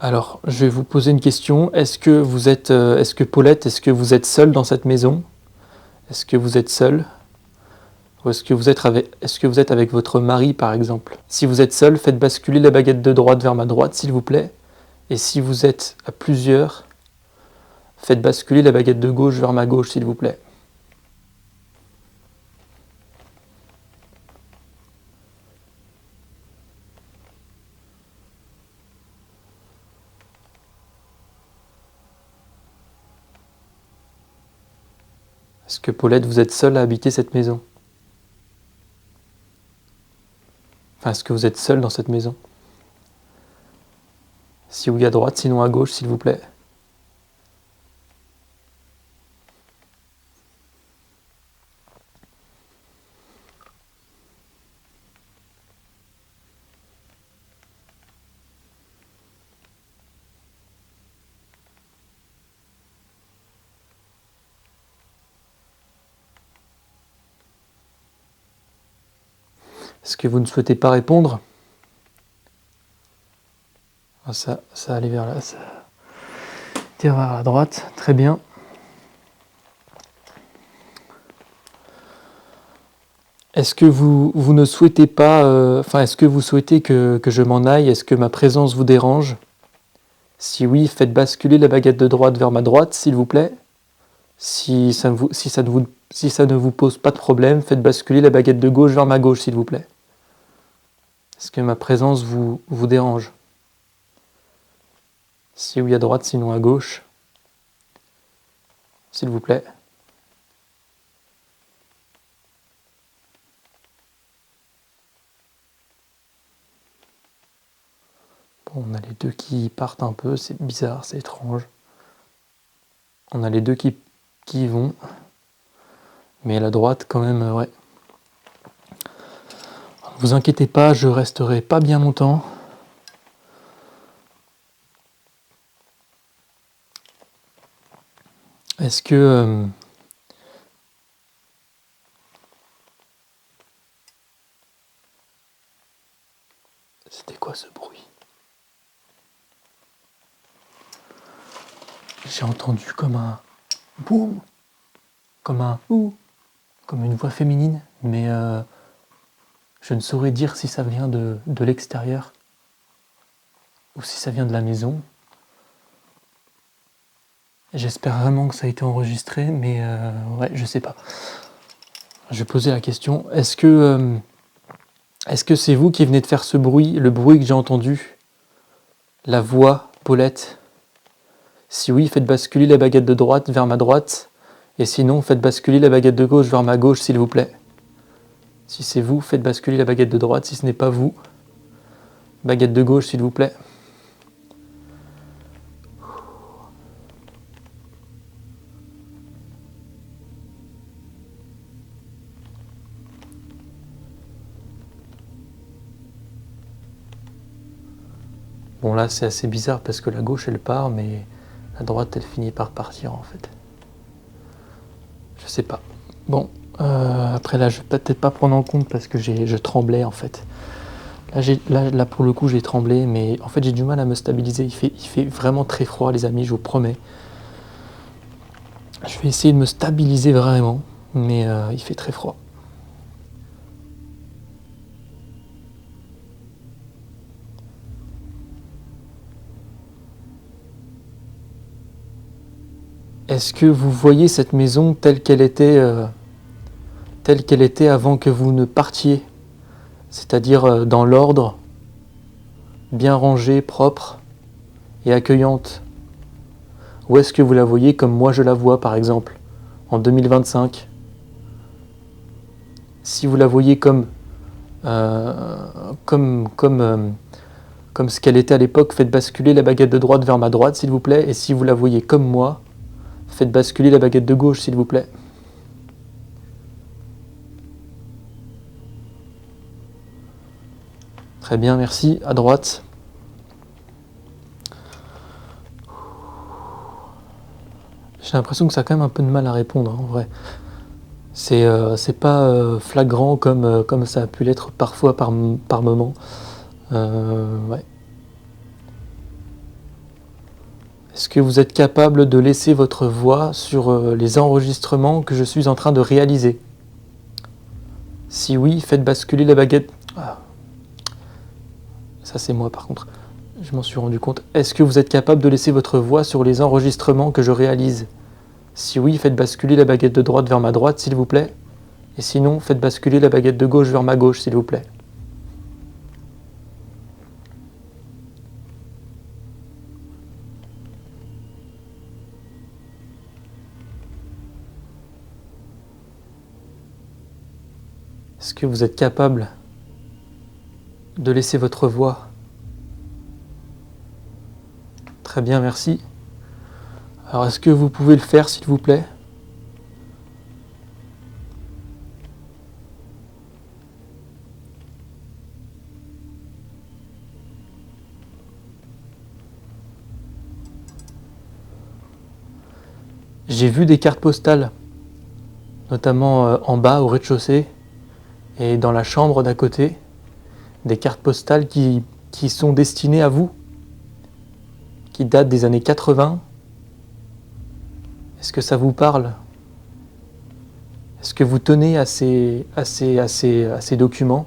[SPEAKER 1] Alors, je vais vous poser une question. Est-ce que Paulette, est-ce que vous êtes seule dans cette maison? Est-ce que vous êtes seule? Ou est-ce que vous êtes avec votre mari, par exemple? Si vous êtes seul, faites basculer la baguette de droite vers ma droite, s'il vous plaît. Et si vous êtes à plusieurs, faites basculer la baguette de gauche vers ma gauche, s'il vous plaît. Est-ce que Paulette, vous êtes seule à habiter cette maison? Enfin, est-ce que vous êtes seule dans cette maison? Si oui, à droite, sinon à gauche, s'il vous plaît. Est-ce que vous ne souhaitez pas répondre? Ah, ça allait vers là, ça tire vers la droite, très bien. Est-ce que vous ne souhaitez pas... est-ce que vous souhaitez que je m'en aille? Est-ce que ma présence vous dérange? Si oui, faites basculer la baguette de droite vers ma droite, s'il vous plaît. Si ça ne vous pose pas de problème, faites basculer la baguette de gauche vers ma gauche, s'il vous plaît. Est-ce que ma présence vous dérange? Si oui, à droite, sinon à gauche. S'il vous plaît. Bon, on a les deux qui partent un peu, c'est bizarre, c'est étrange. On a les deux qui y vont. Mais à la droite, quand même, ouais. Ne vous inquiétez pas, je resterai pas bien longtemps. Est-ce que... C'était quoi ce bruit? J'ai entendu comme un boum, comme un ouh, comme une voix féminine, mais je ne saurais dire si ça vient de l'extérieur ou si ça vient de la maison. J'espère vraiment que ça a été enregistré, mais ouais, je sais pas. Je vais poser la question, est-ce que c'est vous qui venez de faire ce bruit, le bruit que j'ai entendu? La voix, Paulette? Si oui, faites basculer la baguette de droite vers ma droite, et sinon, faites basculer la baguette de gauche vers ma gauche, s'il vous plaît. Si c'est vous, faites basculer la baguette de droite, si ce n'est pas vous, baguette de gauche, s'il vous plaît. Bon là c'est assez bizarre parce que la gauche elle part mais la droite elle finit par partir en fait. Je sais pas. Bon, après là je vais peut-être pas prendre en compte parce que je tremblais en fait. Là pour le coup j'ai tremblé mais en fait j'ai du mal à me stabiliser. Il fait vraiment très froid les amis, je vous promets. Je vais essayer de me stabiliser vraiment mais il fait très froid. Est-ce que vous voyez cette maison telle qu'elle était avant que vous ne partiez? C'est-à-dire dans l'ordre, bien rangée, propre et accueillante? Ou est-ce que vous la voyez comme moi je la vois par exemple, en 2025? Si vous la voyez comme ce qu'elle était à l'époque, faites basculer la baguette de droite vers ma droite s'il vous plaît. Et si vous la voyez comme moi, faites basculer la baguette de gauche, s'il vous plaît. Très bien, merci. À droite. J'ai l'impression que ça a quand même un peu de mal à répondre, en vrai. C'est pas flagrant comme ça a pu l'être parfois par moment. Ouais. Est-ce que vous êtes capable de laisser votre voix sur les enregistrements que je suis en train de réaliser? Si oui, faites basculer la baguette... Ah. Ça c'est moi par contre, je m'en suis rendu compte. Est-ce que vous êtes capable de laisser votre voix sur les enregistrements que je réalise? Si oui, faites basculer la baguette de droite vers ma droite s'il vous plaît. Et sinon, faites basculer la baguette de gauche vers ma gauche s'il vous plaît. Est-ce que vous êtes capable de laisser votre voix? Très bien, merci. Alors, est-ce que vous pouvez le faire, s'il vous plaît? J'ai vu des cartes postales, notamment en bas, au rez-de-chaussée, et dans la chambre d'à côté, des cartes postales qui sont destinées à vous, qui datent des années 80. Est-ce que ça vous parle? Est-ce que vous tenez à ces documents?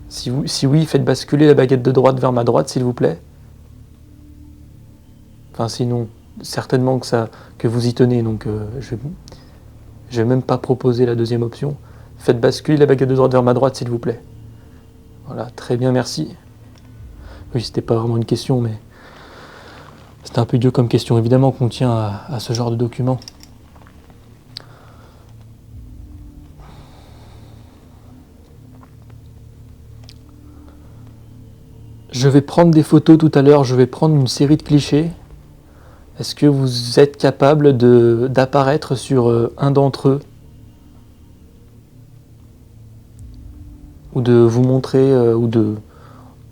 [SPEAKER 1] Si oui, faites basculer la baguette de droite vers ma droite, s'il vous plaît. Enfin, sinon, certainement que vous y tenez, donc je vais même pas proposer la deuxième option. Faites basculer la baguette de droite vers ma droite, s'il vous plaît. Voilà, très bien, merci. Oui, c'était pas vraiment une question, mais c'était un peu idiot comme question. Évidemment qu'on tient à ce genre de document. Je vais prendre des photos tout à l'heure, je vais prendre une série de clichés. Est-ce que vous êtes capable d'apparaître sur un d'entre eux? Ou de vous montrer,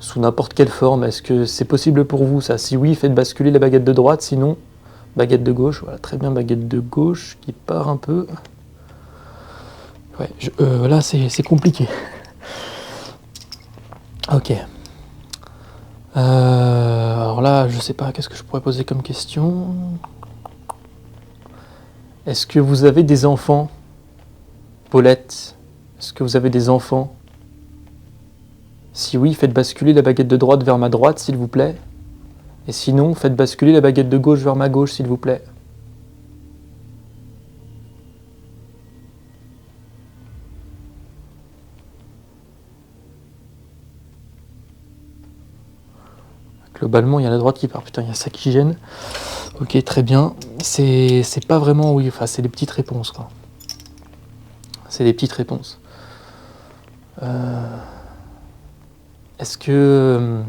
[SPEAKER 1] sous n'importe quelle forme? Est-ce que c'est possible pour vous ça? Si oui, faites basculer la baguette de droite, sinon, baguette de gauche. Voilà, très bien, baguette de gauche qui part un peu. Ouais, là c'est compliqué. Ok. Alors là, je sais pas, qu'est-ce que je pourrais poser comme question? Est-ce que vous avez des enfants, Paulette? Est-ce que vous avez des enfants? Si oui, faites basculer la baguette de droite vers ma droite, s'il vous plaît. Et sinon, faites basculer la baguette de gauche vers ma gauche, s'il vous plaît. Globalement, il y a la droite qui part. Putain, il y a ça qui gêne. Ok, très bien. C'est pas vraiment, oui, enfin, c'est des petites réponses, quoi. C'est des petites réponses. Est-ce que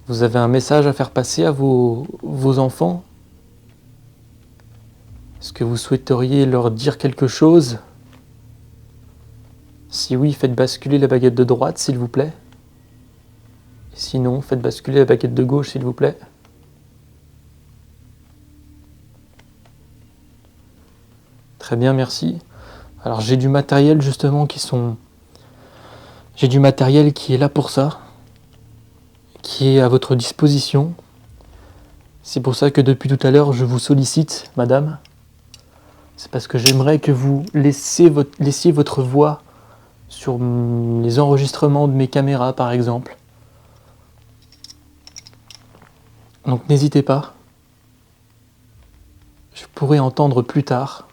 [SPEAKER 1] vous avez un message à faire passer à vos enfants? Est-ce que vous souhaiteriez leur dire quelque chose? Si oui, faites basculer la baguette de droite, s'il vous plaît. Sinon, faites basculer la baguette de gauche, s'il vous plaît. Très bien, merci. Alors j'ai du matériel justement J'ai du matériel qui est là pour ça, qui est à votre disposition. C'est pour ça que depuis tout à l'heure, je vous sollicite, madame. C'est parce que j'aimerais que vous laissiez votre voix sur les enregistrements de mes caméras, par exemple. Donc n'hésitez pas. Je pourrai entendre plus tard.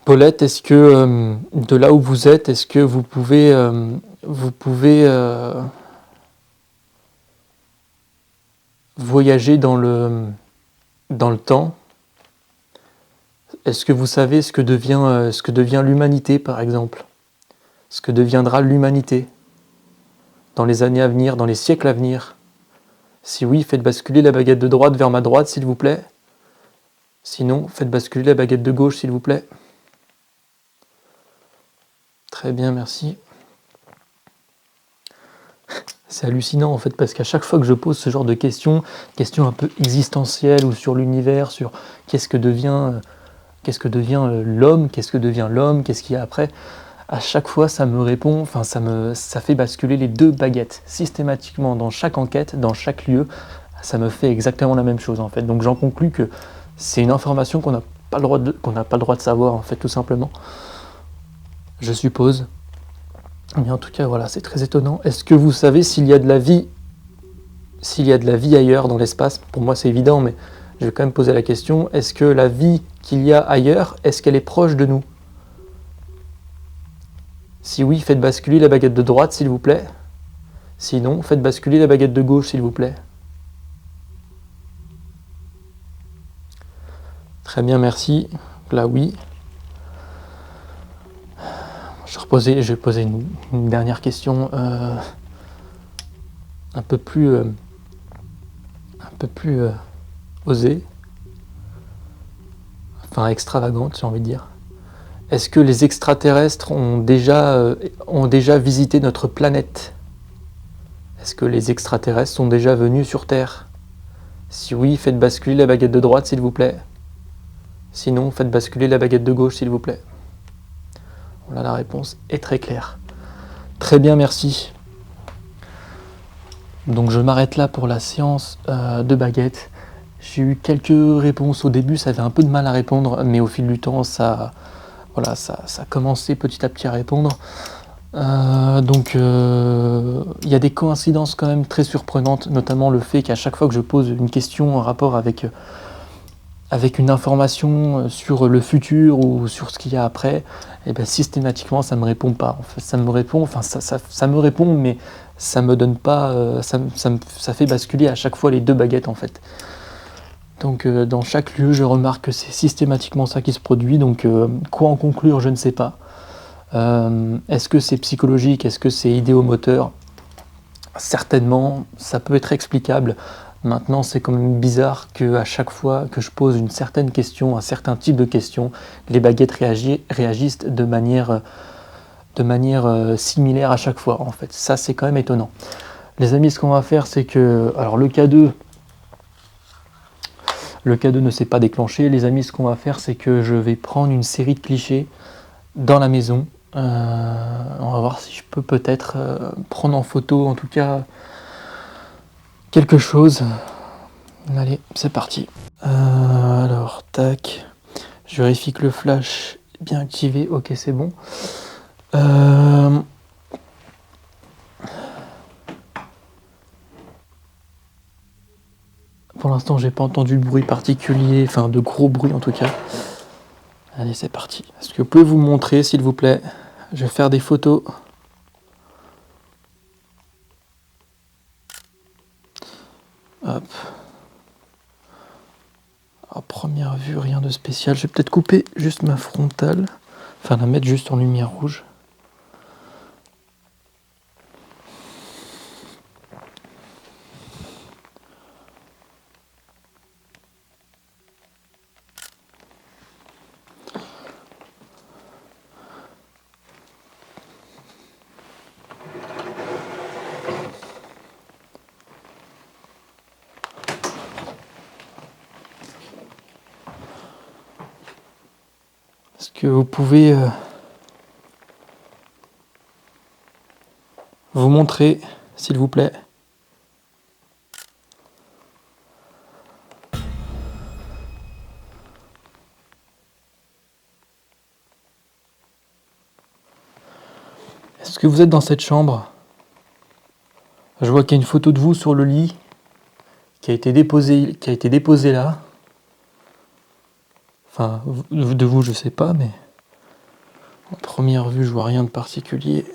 [SPEAKER 1] Paulette, est-ce que de là où vous êtes, est-ce que vous pouvez voyager dans le temps? Est-ce que vous savez ce que devient l'humanité, par exemple? Ce que deviendra l'humanité dans les années à venir, dans les siècles à venir? Si oui, faites basculer la baguette de droite vers ma droite, s'il vous plaît. Sinon, faites basculer la baguette de gauche, s'il vous plaît. Très bien, merci. C'est hallucinant en fait, parce qu'à chaque fois que je pose ce genre de questions un peu existentielles ou sur l'univers, sur qu'est-ce que devient l'homme, qu'est-ce qu'il y a après, à chaque fois ça me répond, enfin ça fait basculer les deux baguettes systématiquement dans chaque enquête, dans chaque lieu, ça me fait exactement la même chose en fait. Donc j'en conclus que c'est une information qu'on n'a pas le droit de savoir en fait, tout simplement. Je suppose. Mais en tout cas, voilà, c'est très étonnant. Est-ce que vous savez s'il y a de la vie ailleurs dans l'espace? Pour moi, c'est évident, mais je vais quand même poser la question. Est-ce que la vie qu'il y a ailleurs, est-ce qu'elle est proche de nous? Si oui, faites basculer la baguette de droite, s'il vous plaît. Sinon, faites basculer la baguette de gauche, s'il vous plaît. Très bien, merci. Là, oui. Je vais poser une dernière question un peu plus osée, enfin extravagante, j'ai envie de dire. Est-ce que les extraterrestres ont déjà visité notre planète? Est-ce que les extraterrestres sont déjà venus sur Terre? Si oui, faites basculer la baguette de droite, s'il vous plaît. Sinon, faites basculer la baguette de gauche, s'il vous plaît. Là, la réponse est très claire. Très bien, merci. Donc je m'arrête là pour la séance de baguette. J'ai eu quelques réponses au début, ça avait un peu de mal à répondre, mais au fil du temps, ça a commencé petit à petit à répondre. Donc il y a des coïncidences quand même très surprenantes, notamment le fait qu'à chaque fois que je pose une question en rapport avec une information sur le futur ou sur ce qu'il y a après, et bien systématiquement ça me répond pas. En fait, ça me répond, mais ça me donne pas, ça fait basculer à chaque fois les deux baguettes en fait. Donc dans chaque lieu, je remarque que c'est systématiquement ça qui se produit. Donc quoi en conclure, je ne sais pas. Est-ce que c'est psychologique? Est-ce que c'est idéomoteur? Certainement, ça peut être explicable. Maintenant, c'est quand même bizarre qu'à chaque fois que je pose une certaine question, un certain type de question, les baguettes réagissent de manière similaire à chaque fois. En fait, ça c'est quand même étonnant. Les amis, ce qu'on va faire, c'est que, alors le K2 ne s'est pas déclenché. Les amis, ce qu'on va faire, c'est que je vais prendre une série de clichés dans la maison. On va voir si je peux peut-être prendre en photo, en tout cas, quelque chose. Allez, c'est parti. Alors, tac. Je vérifie que le flash est bien activé. Ok, c'est bon. Pour l'instant, j'ai pas entendu de bruit particulier, enfin de gros bruit en tout cas. Allez, c'est parti. Est-ce que vous pouvez vous montrer, s'il vous plaît? Je vais faire des photos. Hop. À première vue, rien de spécial. Je vais peut-être couper juste ma frontale. Enfin, la mettre juste en lumière rouge. Est-ce que vous pouvez vous montrer, s'il vous plaît? Est-ce que vous êtes dans cette chambre? Je vois qu'il y a une photo de vous sur le lit qui a été déposée là. Enfin, de vous, je sais pas, mais en première vue, je vois rien de particulier.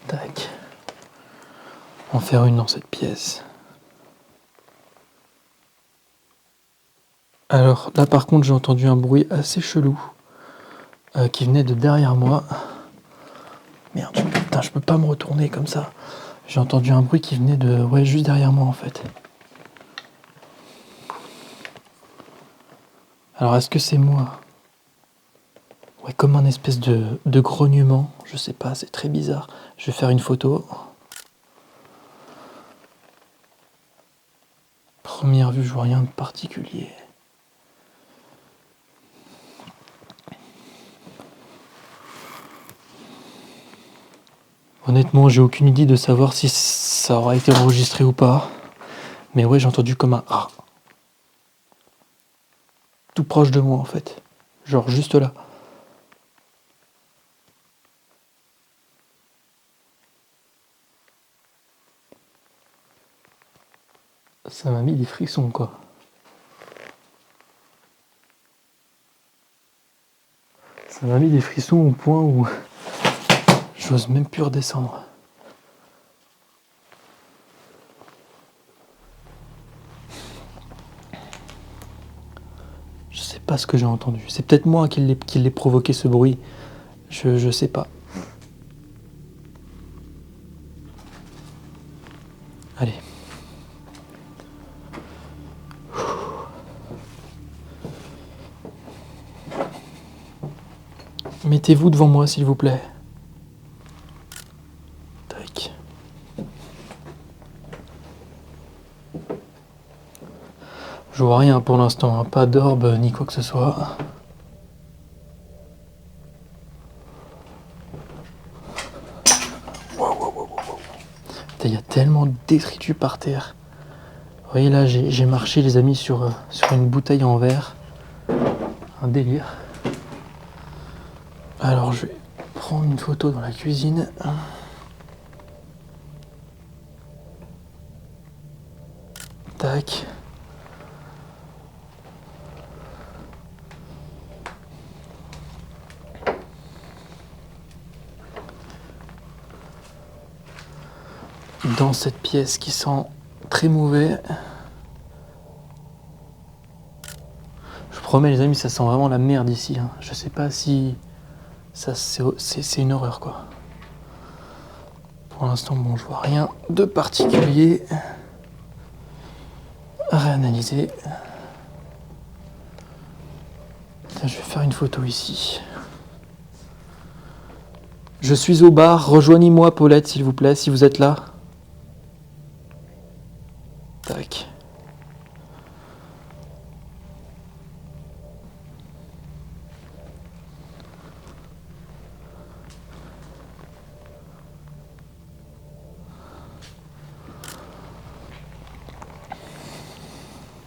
[SPEAKER 1] Tac. On va en faire une dans cette pièce. Alors là, par contre, j'ai entendu un bruit assez chelou qui venait de derrière moi. Merde, putain, je peux pas me retourner comme ça. J'ai entendu un bruit qui venait de... Ouais, juste derrière moi en fait. Alors est-ce que c'est moi? Ouais, comme un espèce de grognement. Je sais pas, c'est très bizarre. Je vais faire une photo. Première vue, je vois rien de particulier. Honnêtement, j'ai aucune idée de savoir si ça aura été enregistré ou pas. Mais ouais, j'ai entendu comme un ah. Tout proche de moi en fait. Genre juste là. Ça m'a mis des frissons quoi. Ça m'a mis des frissons au point où j'ose même plus redescendre. Je sais pas ce que j'ai entendu. C'est peut-être moi qui l'ai provoqué ce bruit. Je sais pas. Allez. Mettez-vous devant moi s'il vous plaît. Tac. Je vois rien pour l'instant, hein. Pas d'orbe ni quoi que ce soit. Il y a tellement de détritus par terre. Vous voyez là, j'ai marché les amis sur une bouteille en verre. Un délire. Alors je vais prendre une photo dans la cuisine. Tac. Dans cette pièce qui sent très mauvais. Je promets les amis, ça sent vraiment la merde ici. Hein. Je sais pas si... ça c'est une horreur quoi. Pour l'instant, bon, je vois rien de particulier à réanalyser. Tiens, je vais faire une photo ici. Je suis au bar, rejoignez-moi Paulette s'il vous plaît, si vous êtes là. Tac.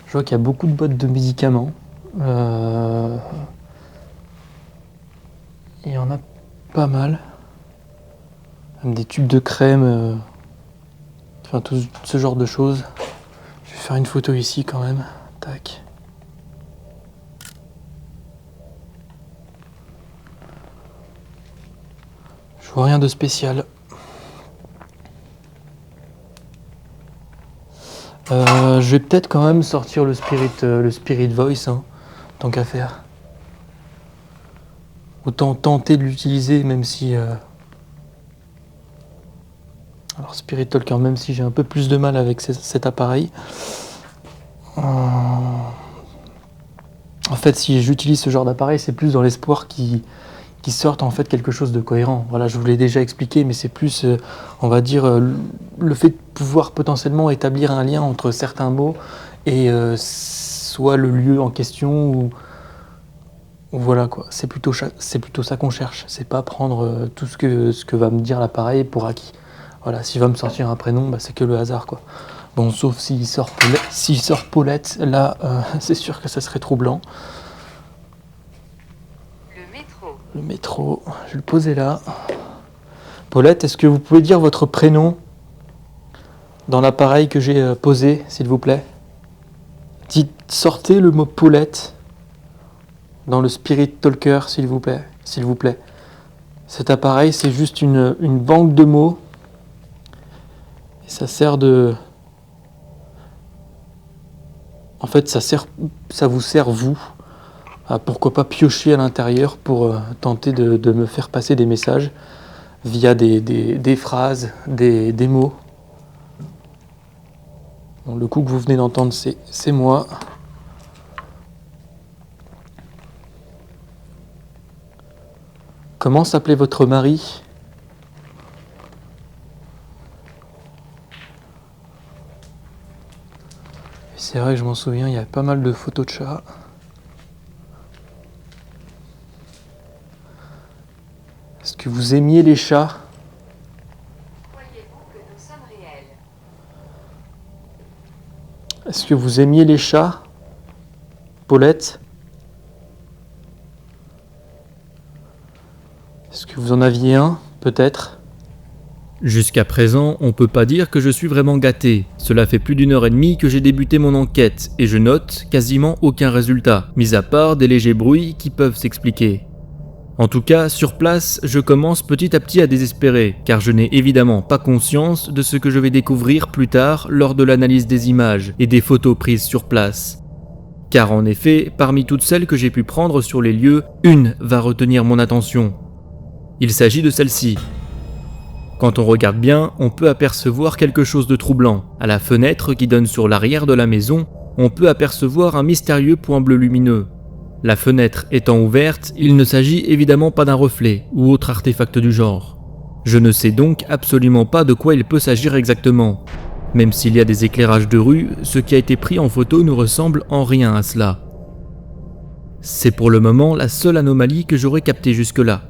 [SPEAKER 1] Je vois qu'il y a beaucoup de boîtes de médicaments. Il y en a pas mal. Même des tubes de crème. Enfin, tout ce genre de choses. Je vais faire une photo ici quand même. Tac. Je vois rien de spécial. Je vais peut-être quand même sortir le Spirit Voice, hein, tant qu'à faire. Autant tenter de l'utiliser, même si... Alors Spirit Talker, même si j'ai un peu plus de mal avec cet appareil. En fait, si j'utilise ce genre d'appareil, c'est plus dans l'espoir qu'il sorte en fait quelque chose de cohérent. Voilà, je vous l'ai déjà expliqué, mais c'est plus, on va dire, le fait de pouvoir potentiellement établir un lien entre certains mots et soit le lieu en question ou voilà quoi. C'est plutôt ça qu'on cherche. C'est pas prendre tout ce que va me dire l'appareil pour acquis. Voilà, s'il va me sortir un prénom, bah, c'est que le hasard quoi. Bon, sauf s'il sort Paulette, là, c'est sûr que ça serait troublant. Le métro, je vais le poser là. Paulette, est-ce que vous pouvez dire votre prénom dans l'appareil que j'ai posé, s'il vous plaît? Sortez le mot Paulette dans le Spirit Talker, s'il vous plaît. S'il vous plaît. Cet appareil, c'est juste une banque de mots. Et ça sert de... En fait, ça vous sert, vous, à pourquoi pas piocher à l'intérieur pour tenter de me faire passer des messages via des phrases, des mots. Bon, le coup que vous venez d'entendre, c'est moi. Comment s'appelait votre mari ? C'est vrai que je m'en souviens, il y a pas mal de photos de chats. Est-ce que vous aimiez les chats ?
[SPEAKER 5] Croyez-vous que nous sommes réels ?
[SPEAKER 1] Est-ce que vous aimiez les chats, Paulette ? Est-ce que vous en aviez un, peut-être ?
[SPEAKER 2] Jusqu'à présent, on peut pas dire que je suis vraiment gâté. Cela fait plus d'1 heure et demie que j'ai débuté mon enquête, et je note quasiment aucun résultat, mis à part des légers bruits qui peuvent s'expliquer. En tout cas, sur place, je commence petit à petit à désespérer, car je n'ai évidemment pas conscience de ce que je vais découvrir plus tard lors de l'analyse des images et des photos prises sur place. Car en effet, parmi toutes celles que j'ai pu prendre sur les lieux, une va retenir mon attention. Il s'agit de celle-ci. Quand on regarde bien, on peut apercevoir quelque chose de troublant. À la fenêtre qui donne sur l'arrière de la maison, on peut apercevoir un mystérieux point bleu lumineux. La fenêtre étant ouverte, il ne s'agit évidemment pas d'un reflet ou autre artefact du genre. Je ne sais donc absolument pas de quoi il peut s'agir exactement. Même s'il y a des éclairages de rue, ce qui a été pris en photo ne ressemble en rien à cela. C'est pour le moment la seule anomalie que j'aurais captée jusque-là,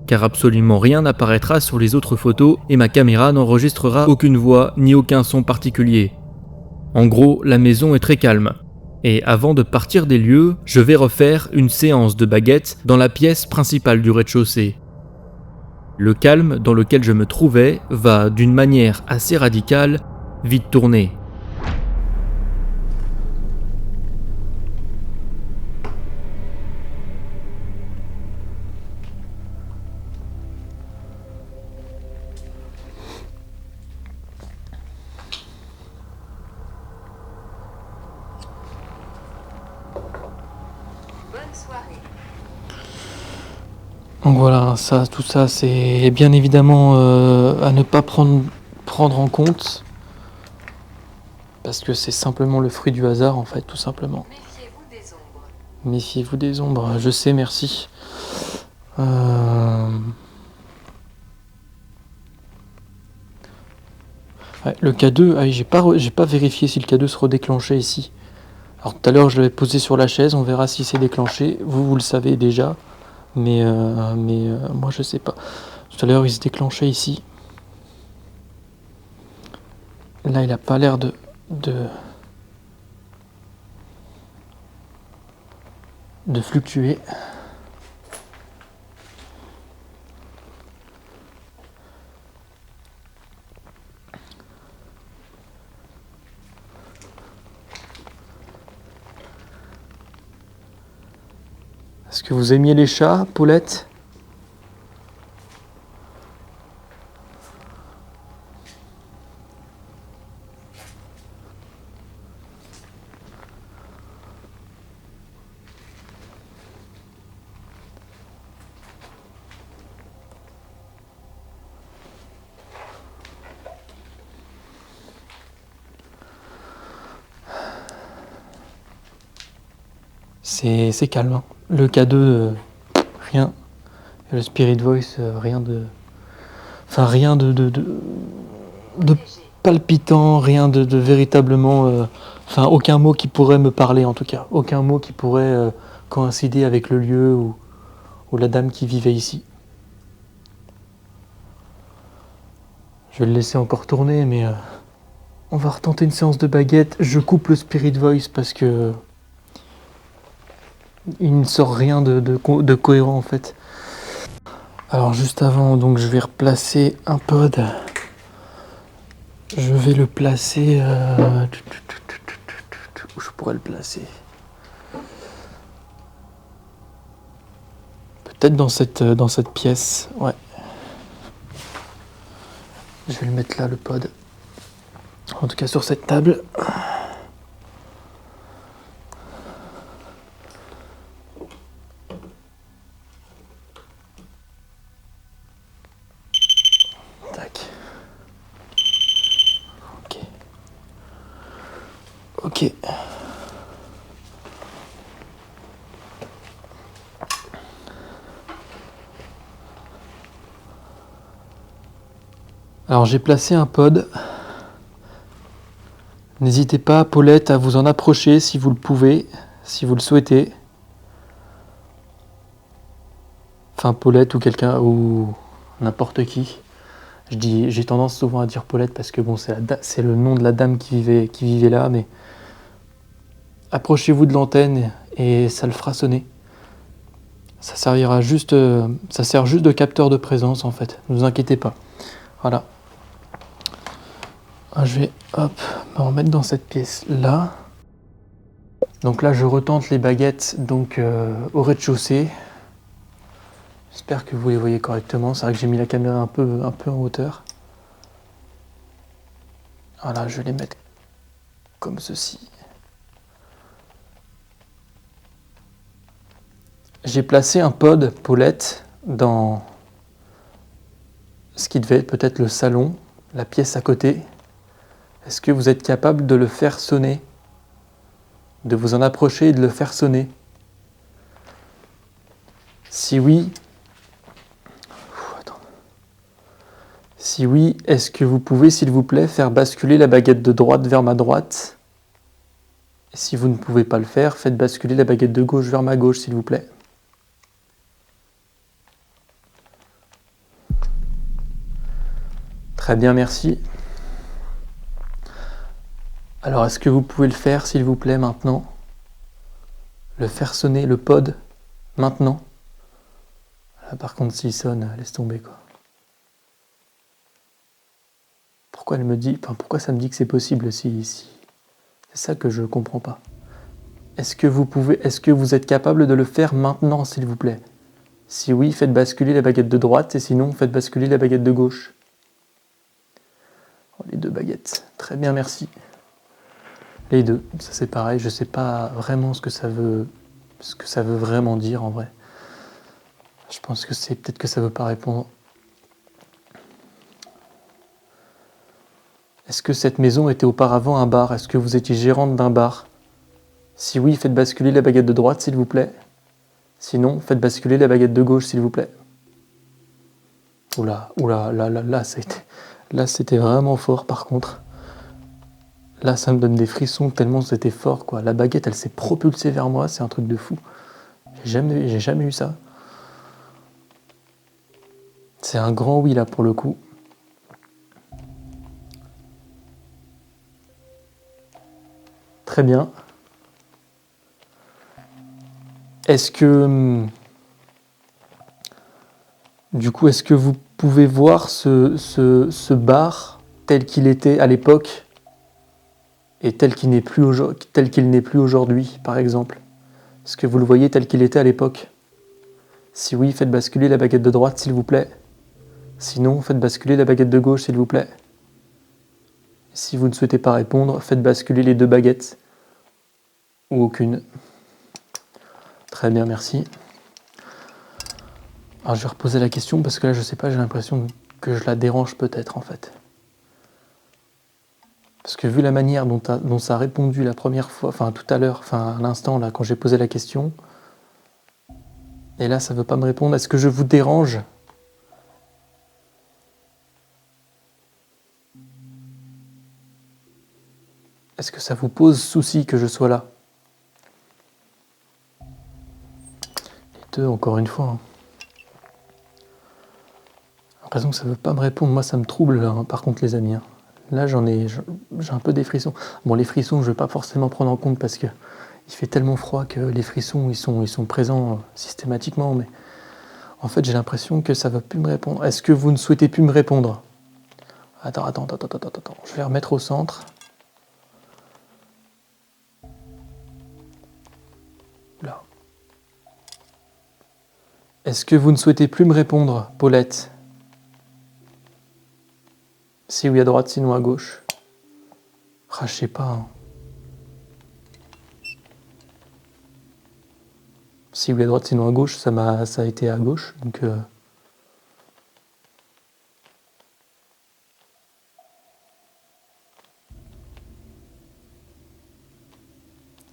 [SPEAKER 2] car absolument rien n'apparaîtra sur les autres photos et ma caméra n'enregistrera aucune voix ni aucun son particulier. En gros, la maison est très calme. Et avant de partir des lieux, je vais refaire une séance de baguettes dans la pièce principale du rez-de-chaussée. Le calme dans lequel je me trouvais va, d'une manière assez radicale, vite tourner.
[SPEAKER 1] Donc voilà, tout ça, c'est bien évidemment à ne pas prendre en compte, parce que c'est simplement le fruit du hasard, en fait, tout simplement.
[SPEAKER 5] Méfiez-vous des ombres.
[SPEAKER 1] Méfiez-vous des ombres, je sais, merci. Ouais, le K2, j'ai pas vérifié si le K2 se redéclenchait ici. Alors tout à l'heure, je l'avais posé sur la chaise, on verra si c'est déclenché. Vous le savez déjà. Mais moi je sais pas. Tout à l'heure il se déclenchait ici. Là il a pas l'air de fluctuer. Est-ce que vous aimiez les chats, Paulette ? C'est calme, hein. Le K2, rien. Et le Spirit Voice, rien de palpitant, rien de véritablement... aucun mot qui pourrait me parler en tout cas. Aucun mot qui pourrait coïncider avec le lieu ou la dame qui vivait ici. Je vais le laisser encore tourner, mais on va retenter une séance de baguette. Je coupe le Spirit Voice parce que il ne sort rien de cohérent en fait. Alors juste avant, donc je vais replacer un pod. Je vais le placer... où je pourrais le placer? Peut-être dans cette pièce, ouais. Je vais le mettre là, le pod. En tout cas sur cette table. Tac. Ok. Alors j'ai placé un pod. N'hésitez pas, Paulette, à vous en approcher si vous le pouvez, si vous le souhaitez. Enfin Paulette ou quelqu'un ou n'importe qui. J'ai tendance souvent à dire Paulette parce que bon, c'est le nom de la dame qui vivait là, mais approchez-vous de l'antenne et ça le fera sonner. Ça sert juste de capteur de présence en fait. Ne vous inquiétez pas. Voilà. Je vais me remettre dans cette pièce là. Donc là je retente les baguettes donc au rez-de-chaussée. J'espère que vous les voyez correctement. C'est vrai que j'ai mis la caméra un peu en hauteur. Voilà, je vais les mettre comme ceci. J'ai placé un pod Paulette dans ce qui devait être peut-être le salon, la pièce à côté. Est-ce que vous êtes capable de le faire sonner? De vous en approcher et de le faire sonner? Si oui... Si oui, est-ce que vous pouvez, s'il vous plaît, faire basculer la baguette de droite vers ma droite? Et si vous ne pouvez pas le faire, faites basculer la baguette de gauche vers ma gauche, s'il vous plaît. Très bien, merci. Alors, est-ce que vous pouvez le faire, s'il vous plaît, maintenant? Le faire sonner, le pod, maintenant? Là, par contre, s'il sonne, laisse tomber, quoi. Pourquoi elle me dit, enfin, pourquoi ça me dit que c'est possible si... C'est ça que je comprends pas. Est-ce que vous êtes capable de le faire maintenant, s'il vous plaît? Si oui, faites basculer la baguette de droite, et sinon, faites basculer la baguette de gauche. Oh, les deux baguettes. Très bien, merci. Les deux, ça c'est pareil, je sais pas vraiment ce que ça veut vraiment dire en vrai. Je pense que c'est peut-être que ça veut pas répondre. Est-ce que cette maison était auparavant un bar? Est-ce que vous étiez gérante d'un bar? Si oui, faites basculer la baguette de droite, s'il vous plaît. Sinon, faites basculer la baguette de gauche, s'il vous plaît. Oula, là, c'était vraiment fort, par contre. Là, ça me donne des frissons tellement c'était fort, quoi. La baguette, elle s'est propulsée vers moi, c'est un truc de fou. J'ai jamais eu ça. C'est un grand oui, là, pour le coup. Très bien. Est-ce que... Du coup, est-ce que vous pouvez voir ce bar tel qu'il était à l'époque et tel qu'il n'est plus aujourd'hui, par exemple? Est-ce que vous le voyez tel qu'il était à l'époque? Si oui, faites basculer la baguette de droite, s'il vous plaît. Sinon, faites basculer la baguette de gauche, s'il vous plaît. Si vous ne souhaitez pas répondre, faites basculer les deux baguettes. Ou aucune. Très bien, merci. Alors je vais reposer la question parce que là, je sais pas, j'ai l'impression que je la dérange peut-être, en fait. Parce que vu la manière dont ça a répondu la première fois, enfin tout à l'heure, enfin à l'instant, là, quand j'ai posé la question, et là, ça veut pas me répondre. Est-ce que je vous dérange? Est-ce que ça vous pose souci que je sois là? Les deux, encore une fois. J'ai l'impression que ça veut pas me répondre. Moi, ça me trouble, là, hein, par contre, les amis. Hein. Là, j'ai un peu des frissons. Bon, les frissons, je vais pas forcément prendre en compte parce que il fait tellement froid que les frissons, ils sont présents systématiquement. Mais en fait, j'ai l'impression que ça va plus me répondre. Est-ce que vous ne souhaitez plus me répondre? Attends. Je vais remettre au centre. Là. Est-ce que vous ne souhaitez plus me répondre, Paulette? Si oui à droite, sinon à gauche. Ah, je sais pas. Hein. Si oui à droite, sinon à gauche, ça a été à gauche. Donc,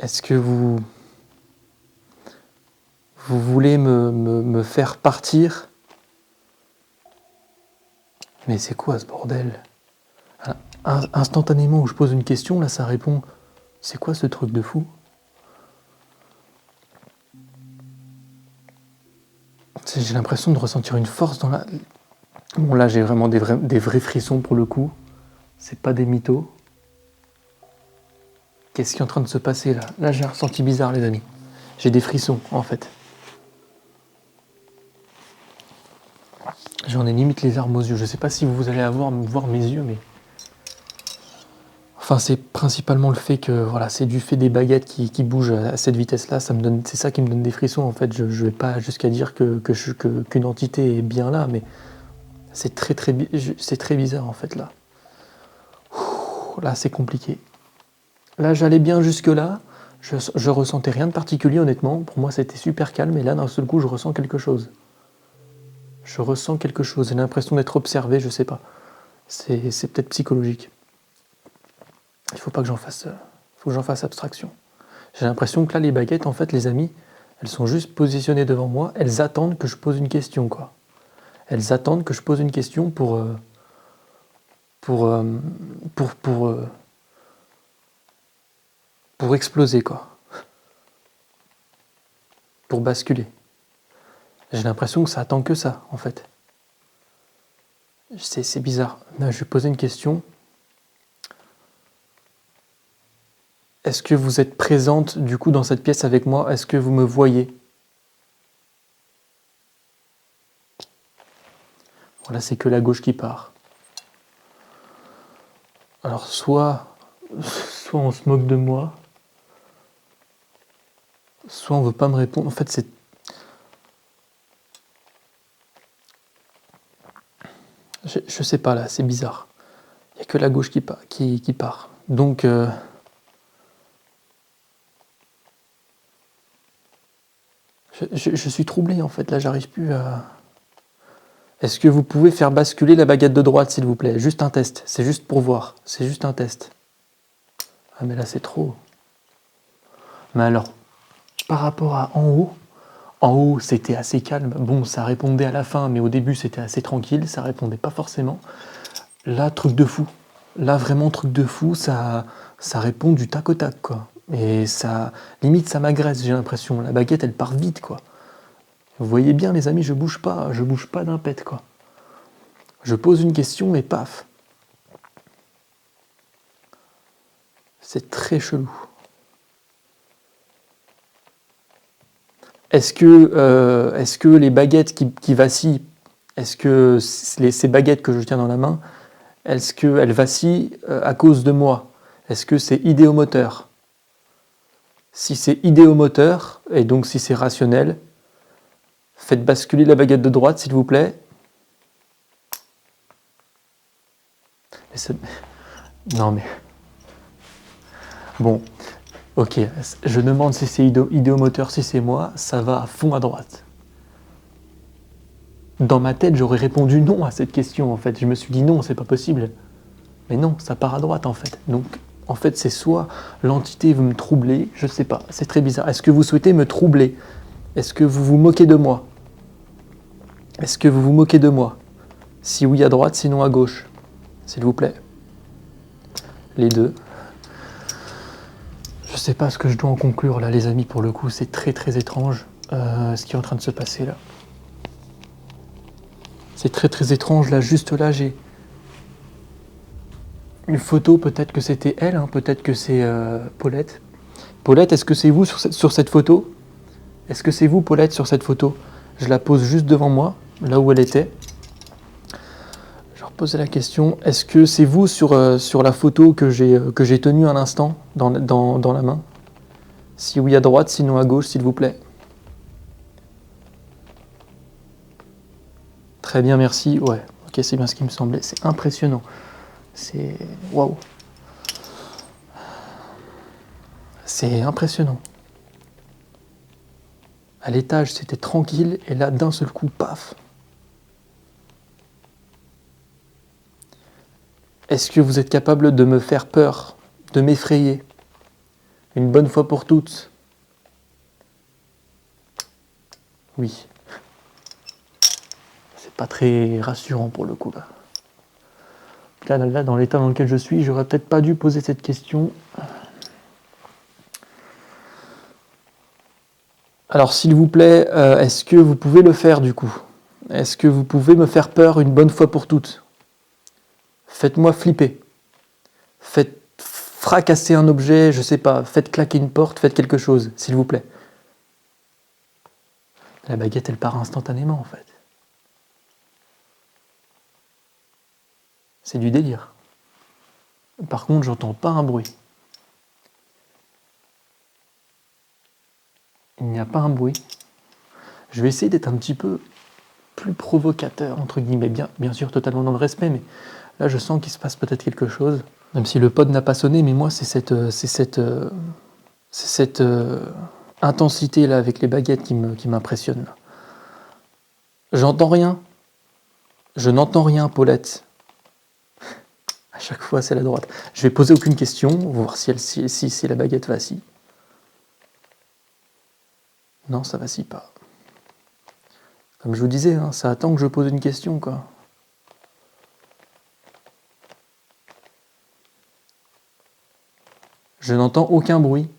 [SPEAKER 1] est-ce que vous voulez me faire partir? Mais c'est quoi ce bordel? Instantanément où je pose une question, là ça répond. C'est quoi ce truc de fou? J'ai l'impression de ressentir une force dans la... Bon là j'ai vraiment des vrais frissons pour le coup. C'est pas des mythos. Qu'est-ce qui est en train de se passer là? Là j'ai un ressenti bizarre les amis. J'ai des frissons en fait. J'en ai limite les larmes aux yeux. Je sais pas si vous allez voir mes yeux, mais... Enfin, c'est principalement le fait que, voilà, c'est du fait des baguettes qui bougent à cette vitesse-là. C'est ça qui me donne des frissons, en fait. Je vais pas jusqu'à dire qu'une entité est bien là, mais c'est très bizarre, en fait, là. Là, c'est compliqué. Là, j'allais bien jusque-là. Je ressentais rien de particulier, honnêtement. Pour moi, c'était super calme. Et là, d'un seul coup, je ressens quelque chose. J'ai l'impression d'être observé, je sais pas. C'est peut-être psychologique. Il faut que j'en fasse abstraction. J'ai l'impression que là, les baguettes, en fait, les amis, elles sont juste positionnées devant moi. Elles attendent que je pose une question, quoi. Elles attendent que je pose une question pour pour, pour exploser, quoi. Pour basculer. J'ai l'impression que ça attend que ça, en fait. C'est bizarre. Là, je vais poser une question. Est-ce que vous êtes présente, du coup, dans cette pièce avec moi? Est-ce que vous me voyez? Voilà, c'est que la gauche qui part. Alors, soit on se moque de moi, soit on veut pas me répondre. En fait, c'est... Je sais pas, là, c'est bizarre. Il n'y a que la gauche qui part. Donc... Je suis troublé, en fait. Là, j'arrive plus à... Est-ce que vous pouvez faire basculer la baguette de droite, s'il vous plaît? Juste un test. C'est juste pour voir. C'est juste un test. Ah, mais là, c'est trop. Mais alors, par rapport à en haut, c'était assez calme. Bon, ça répondait à la fin, mais au début, c'était assez tranquille. Ça répondait pas forcément. Là, truc de fou. Là, vraiment, truc de fou. Ça répond du tac au tac, quoi. Et ça, limite, ça m'agresse, j'ai l'impression. La baguette, elle part vite, quoi. Vous voyez bien, les amis, je bouge pas d'un pet, quoi. Je pose une question et paf. C'est très chelou. Est-ce que les baguettes qui vacillent, est-ce que ces baguettes que je tiens dans la main, est-ce qu'elles vacillent à cause de moi? Est-ce que c'est idéomoteur? Si c'est idéomoteur, et donc si c'est rationnel, faites basculer la baguette de droite, s'il vous plaît. Non mais... Bon, ok, je demande si c'est idéomoteur, si c'est moi, ça va à fond à droite. Dans ma tête, j'aurais répondu non à cette question, en fait. Je me suis dit non, c'est pas possible. Mais non, ça part à droite, en fait. Donc, en fait, c'est soit l'entité veut me troubler, je sais pas, c'est très bizarre. Est-ce que vous souhaitez me troubler? Est-ce que vous vous moquez de moi? Est-ce que vous vous moquez de moi? Si oui, à droite, sinon à gauche. S'il vous plaît. Les deux. Je sais pas ce que je dois en conclure, là, les amis, pour le coup. C'est très, très étrange, ce qui est en train de se passer, là. C'est très, très étrange, là. Juste là, j'ai... une photo, peut-être que c'était elle, hein, peut-être que c'est Paulette. Paulette, est-ce que c'est vous sur cette photo? Est-ce que c'est vous, Paulette, sur cette photo? Je la pose juste devant moi, là où elle était. Je repose la question. Est-ce que c'est vous sur la photo que j'ai tenue un instant dans la main? Si oui, à droite, sinon à gauche, s'il vous plaît. Très bien, merci. Ouais, ok, c'est bien ce qui me semblait. C'est impressionnant. C'est... Waouh. C'est impressionnant. À l'étage, c'était tranquille, et là, d'un seul coup, paf. Est-ce que vous êtes capable de me faire peur, de m'effrayer, une bonne fois pour toutes? Oui. C'est pas très rassurant pour le coup, là. Là, dans l'état dans lequel je suis, j'aurais peut-être pas dû poser cette question. Alors, s'il vous plaît, est-ce que vous pouvez le faire, du coup? Est-ce que vous pouvez me faire peur une bonne fois pour toutes? Faites-moi flipper. Faites fracasser un objet, je sais pas, faites claquer une porte, faites quelque chose, s'il vous plaît. La baguette, elle part instantanément, en fait. C'est du délire. Par contre, j'entends pas un bruit. Il n'y a pas un bruit. Je vais essayer d'être un petit peu plus provocateur, entre guillemets, bien sûr, totalement dans le respect, mais là, je sens qu'il se passe peut-être quelque chose. Même si le pod n'a pas sonné, mais moi, c'est cette intensité là avec les baguettes qui m'impressionne. J'entends rien. Je n'entends rien, Paulette. À chaque fois, c'est la droite. Je vais poser aucune question, on va voir si la baguette vacille. Non, ça vacille pas. Comme je vous disais, hein, ça attend que je pose une question, quoi. Je n'entends aucun bruit.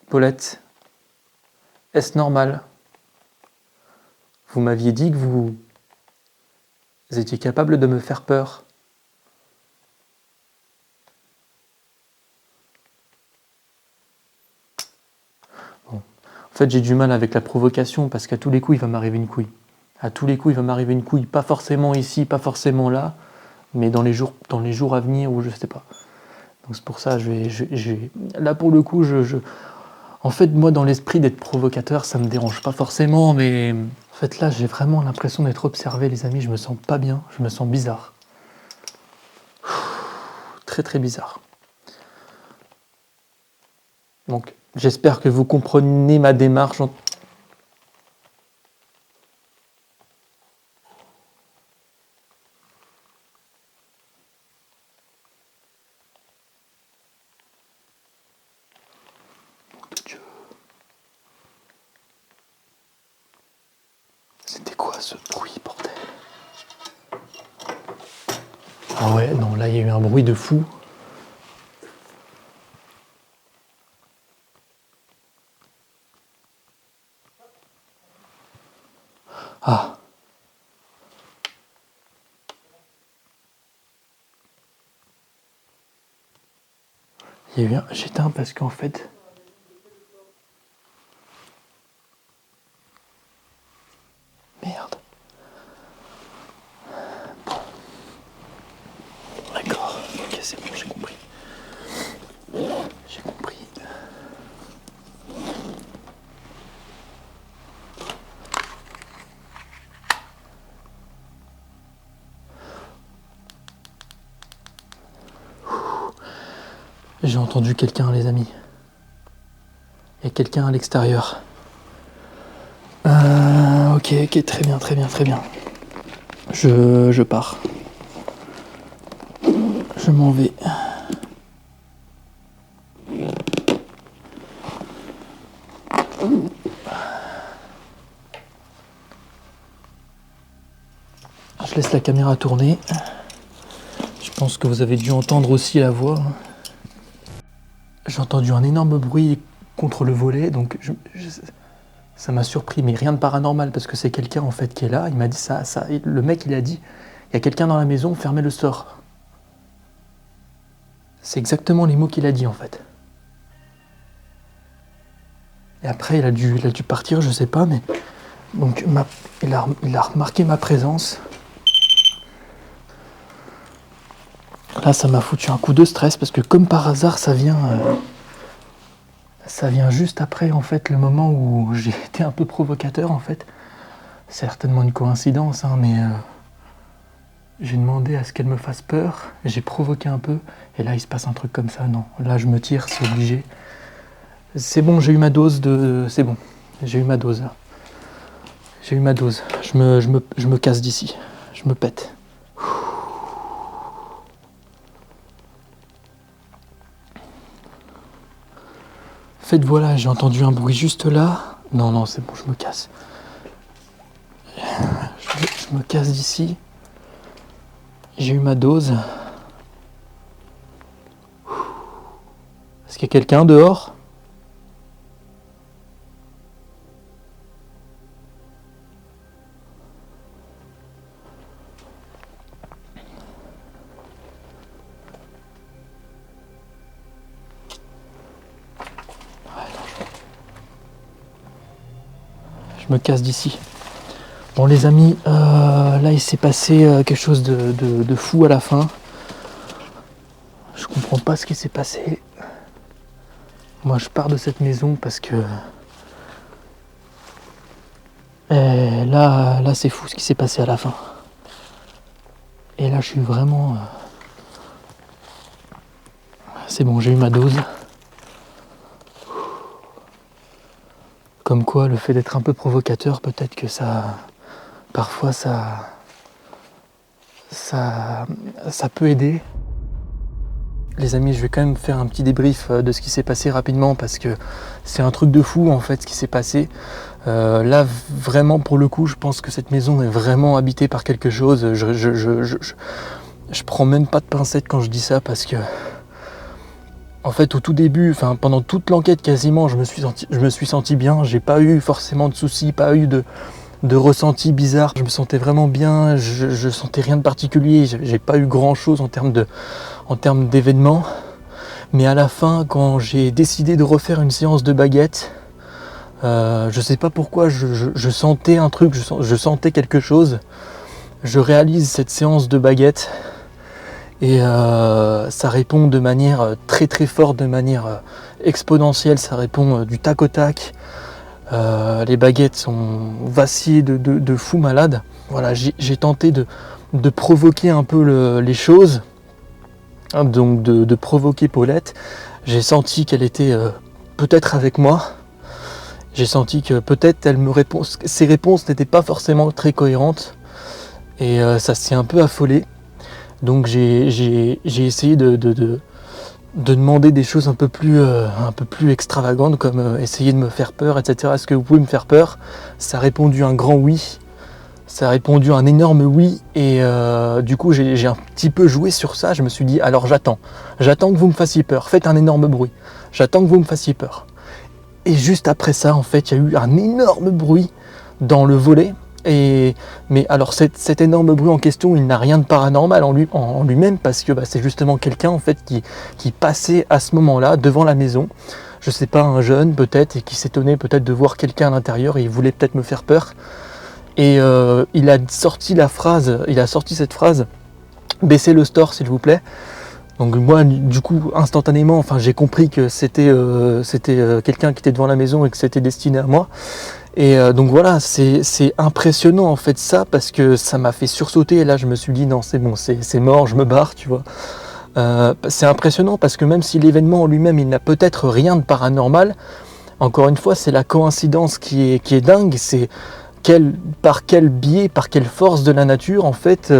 [SPEAKER 1] Paulette, est-ce normal? Vous m'aviez dit que vous étiez capable de me faire peur. Bon. En fait, j'ai du mal avec la provocation parce qu'à tous les coups, il va m'arriver une couille. À tous les coups, il va m'arriver une couille. Pas forcément ici, pas forcément là, mais dans les jours à venir ou je sais pas. Donc c'est pour ça, là pour le coup, en fait, moi, dans l'esprit d'être provocateur, ça me dérange pas forcément, mais en fait, là, j'ai vraiment l'impression d'être observé, les amis. Je me sens pas bien, je me sens bizarre. Très, très bizarre. Donc, j'espère que vous comprenez ma démarche. C'était quoi ce bruit, bordel? Ah ouais, non, là, il y a eu un bruit de fou. Ah. Il y a eu un... J'éteins parce qu'en fait... Merde. Bon. D'accord. Ok, c'est bon, j'ai compris. J'ai compris. J'ai entendu quelqu'un, les amis. Il y a quelqu'un à l'extérieur. Ok, très bien, très bien, très bien. Je pars. Je m'en vais. Je laisse la caméra tourner. Je pense que vous avez dû entendre aussi la voix. J'ai entendu un énorme bruit contre le volet, donc ça m'a surpris, mais rien de paranormal, parce que c'est quelqu'un en fait qui est là. Il m'a dit ça. Le mec, il a dit, il y a quelqu'un dans la maison, fermez le sort. C'est exactement les mots qu'il a dit en fait. Et après, il a dû partir, je sais pas, mais donc il a remarqué ma présence. Là, ça m'a foutu un coup de stress parce que comme par hasard, ça vient juste après en fait le moment où j'ai été un peu provocateur en fait. C'est certainement une coïncidence, hein, mais j'ai demandé à ce qu'elle me fasse peur, j'ai provoqué un peu, et là il se passe un truc comme ça. Non, là je me tire, c'est obligé. C'est bon, j'ai eu ma dose de... C'est bon, j'ai eu ma dose là. J'ai eu ma dose. Je me casse d'ici. Je me pète. En fait, voilà, j'ai entendu un bruit juste là. Non, c'est bon, je me casse. Je me casse d'ici. J'ai eu ma dose. Est-ce qu'il y a quelqu'un dehors ? Je me casse d'ici. Bon les amis, là il s'est passé quelque chose de fou à la fin. Je comprends pas ce qui s'est passé. Moi je pars de cette maison parce que là c'est fou ce qui s'est passé à la fin. Et là je suis vraiment... C'est bon, j'ai eu ma dose. Comme quoi le fait d'être un peu provocateur, peut-être que ça... Parfois ça peut aider. Les amis, je vais quand même faire un petit débrief de ce qui s'est passé rapidement parce que c'est un truc de fou en fait ce qui s'est passé. Là vraiment pour le coup, je pense que cette maison est vraiment habitée par quelque chose. Je prends même pas de pincettes quand je dis ça parce que En fait, au tout début, enfin pendant toute l'enquête quasiment, je me suis senti bien. J'ai pas eu forcément de soucis, pas eu de ressenti bizarre. Je me sentais vraiment bien, je sentais rien de particulier. J'ai pas eu grand chose en termes d'événements. Mais à la fin, quand j'ai décidé de refaire une séance de baguette, je sais pas pourquoi, je sentais un truc, je sentais quelque chose. Je réalise cette séance de baguette. Et ça répond de manière très très forte, de manière exponentielle, ça répond du tac au tac. Les baguettes sont vacillées de fou malade. Voilà, j'ai tenté de provoquer un peu les choses, donc de provoquer Paulette. J'ai senti qu'elle était peut-être avec moi. J'ai senti que peut-être elle me répond. Ses réponses n'étaient pas forcément très cohérentes. Et ça s'est un peu affolé. Donc j'ai essayé de demander des choses un peu plus extravagantes, comme essayer de me faire peur, etc. Est-ce que vous pouvez me faire peur? Ça a répondu un grand oui. Ça a répondu un énorme oui. Et du coup j'ai un petit peu joué sur ça. Je me suis dit, alors j'attends que vous me fassiez peur. Faites un énorme bruit. J'attends que vous me fassiez peur. Et juste après ça, en fait, il y a eu un énorme bruit dans le volet. Mais alors cet énorme bruit en question, il n'a rien de paranormal en lui-même, parce que c'est justement quelqu'un en fait qui passait à ce moment-là devant la maison. Je sais pas, un jeune peut-être, et qui s'étonnait peut-être de voir quelqu'un à l'intérieur et il voulait peut-être me faire peur. Et il a sorti cette phrase: baissez le store s'il vous plaît. Donc moi du coup instantanément, j'ai compris que c'était quelqu'un qui était devant la maison et que c'était destiné à moi. Et donc voilà, c'est impressionnant en fait ça, parce que ça m'a fait sursauter. Et là je me suis dit non, c'est bon, c'est mort, je me barre, tu vois. C'est impressionnant parce que même si l'événement en lui-même il n'a peut-être rien de paranormal, encore une fois c'est la coïncidence qui est dingue. C'est par quel biais, par quelle force de la nature en fait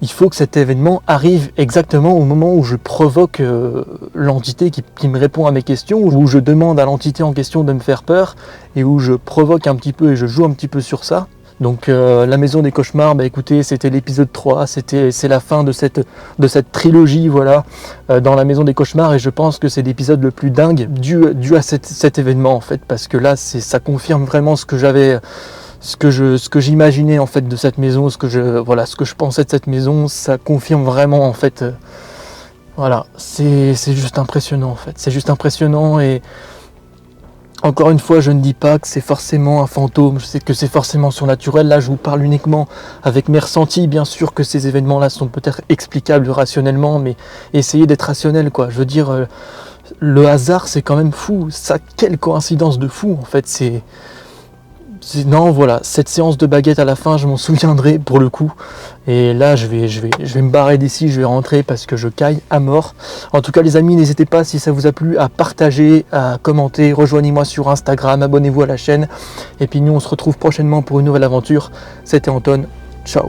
[SPEAKER 1] il faut que cet événement arrive exactement au moment où je provoque l'entité qui me répond à mes questions, où je demande à l'entité en question de me faire peur, et où je provoque un petit peu et je joue un petit peu sur ça. Donc la maison des cauchemars, écoutez, c'était l'épisode 3, c'est la fin de cette trilogie, voilà, dans la maison des cauchemars, et je pense que c'est l'épisode le plus dingue dû à cet événement en fait, parce que là ça confirme vraiment ce que j'imaginais en fait de cette maison, ce que je pensais de cette maison, ça confirme vraiment en fait. Voilà, c'est juste impressionnant en fait. C'est juste impressionnant. Et encore une fois, je ne dis pas que c'est forcément un fantôme, je sais que c'est forcément surnaturel. Là, je vous parle uniquement avec mes ressentis. Bien sûr que ces événements-là sont peut-être explicables rationnellement, mais essayez d'être rationnel, quoi. Je veux dire, le hasard, c'est quand même fou. Ça, quelle coïncidence de fou en fait. Non, voilà, cette séance de baguette à la fin, je m'en souviendrai pour le coup. Et là, je vais me barrer d'ici, je vais rentrer parce que je caille à mort. En tout cas, les amis, n'hésitez pas, si ça vous a plu, à partager, à commenter. Rejoignez-moi sur Instagram, abonnez-vous à la chaîne. Et puis nous, on se retrouve prochainement pour une nouvelle aventure. C'était Anton, ciao.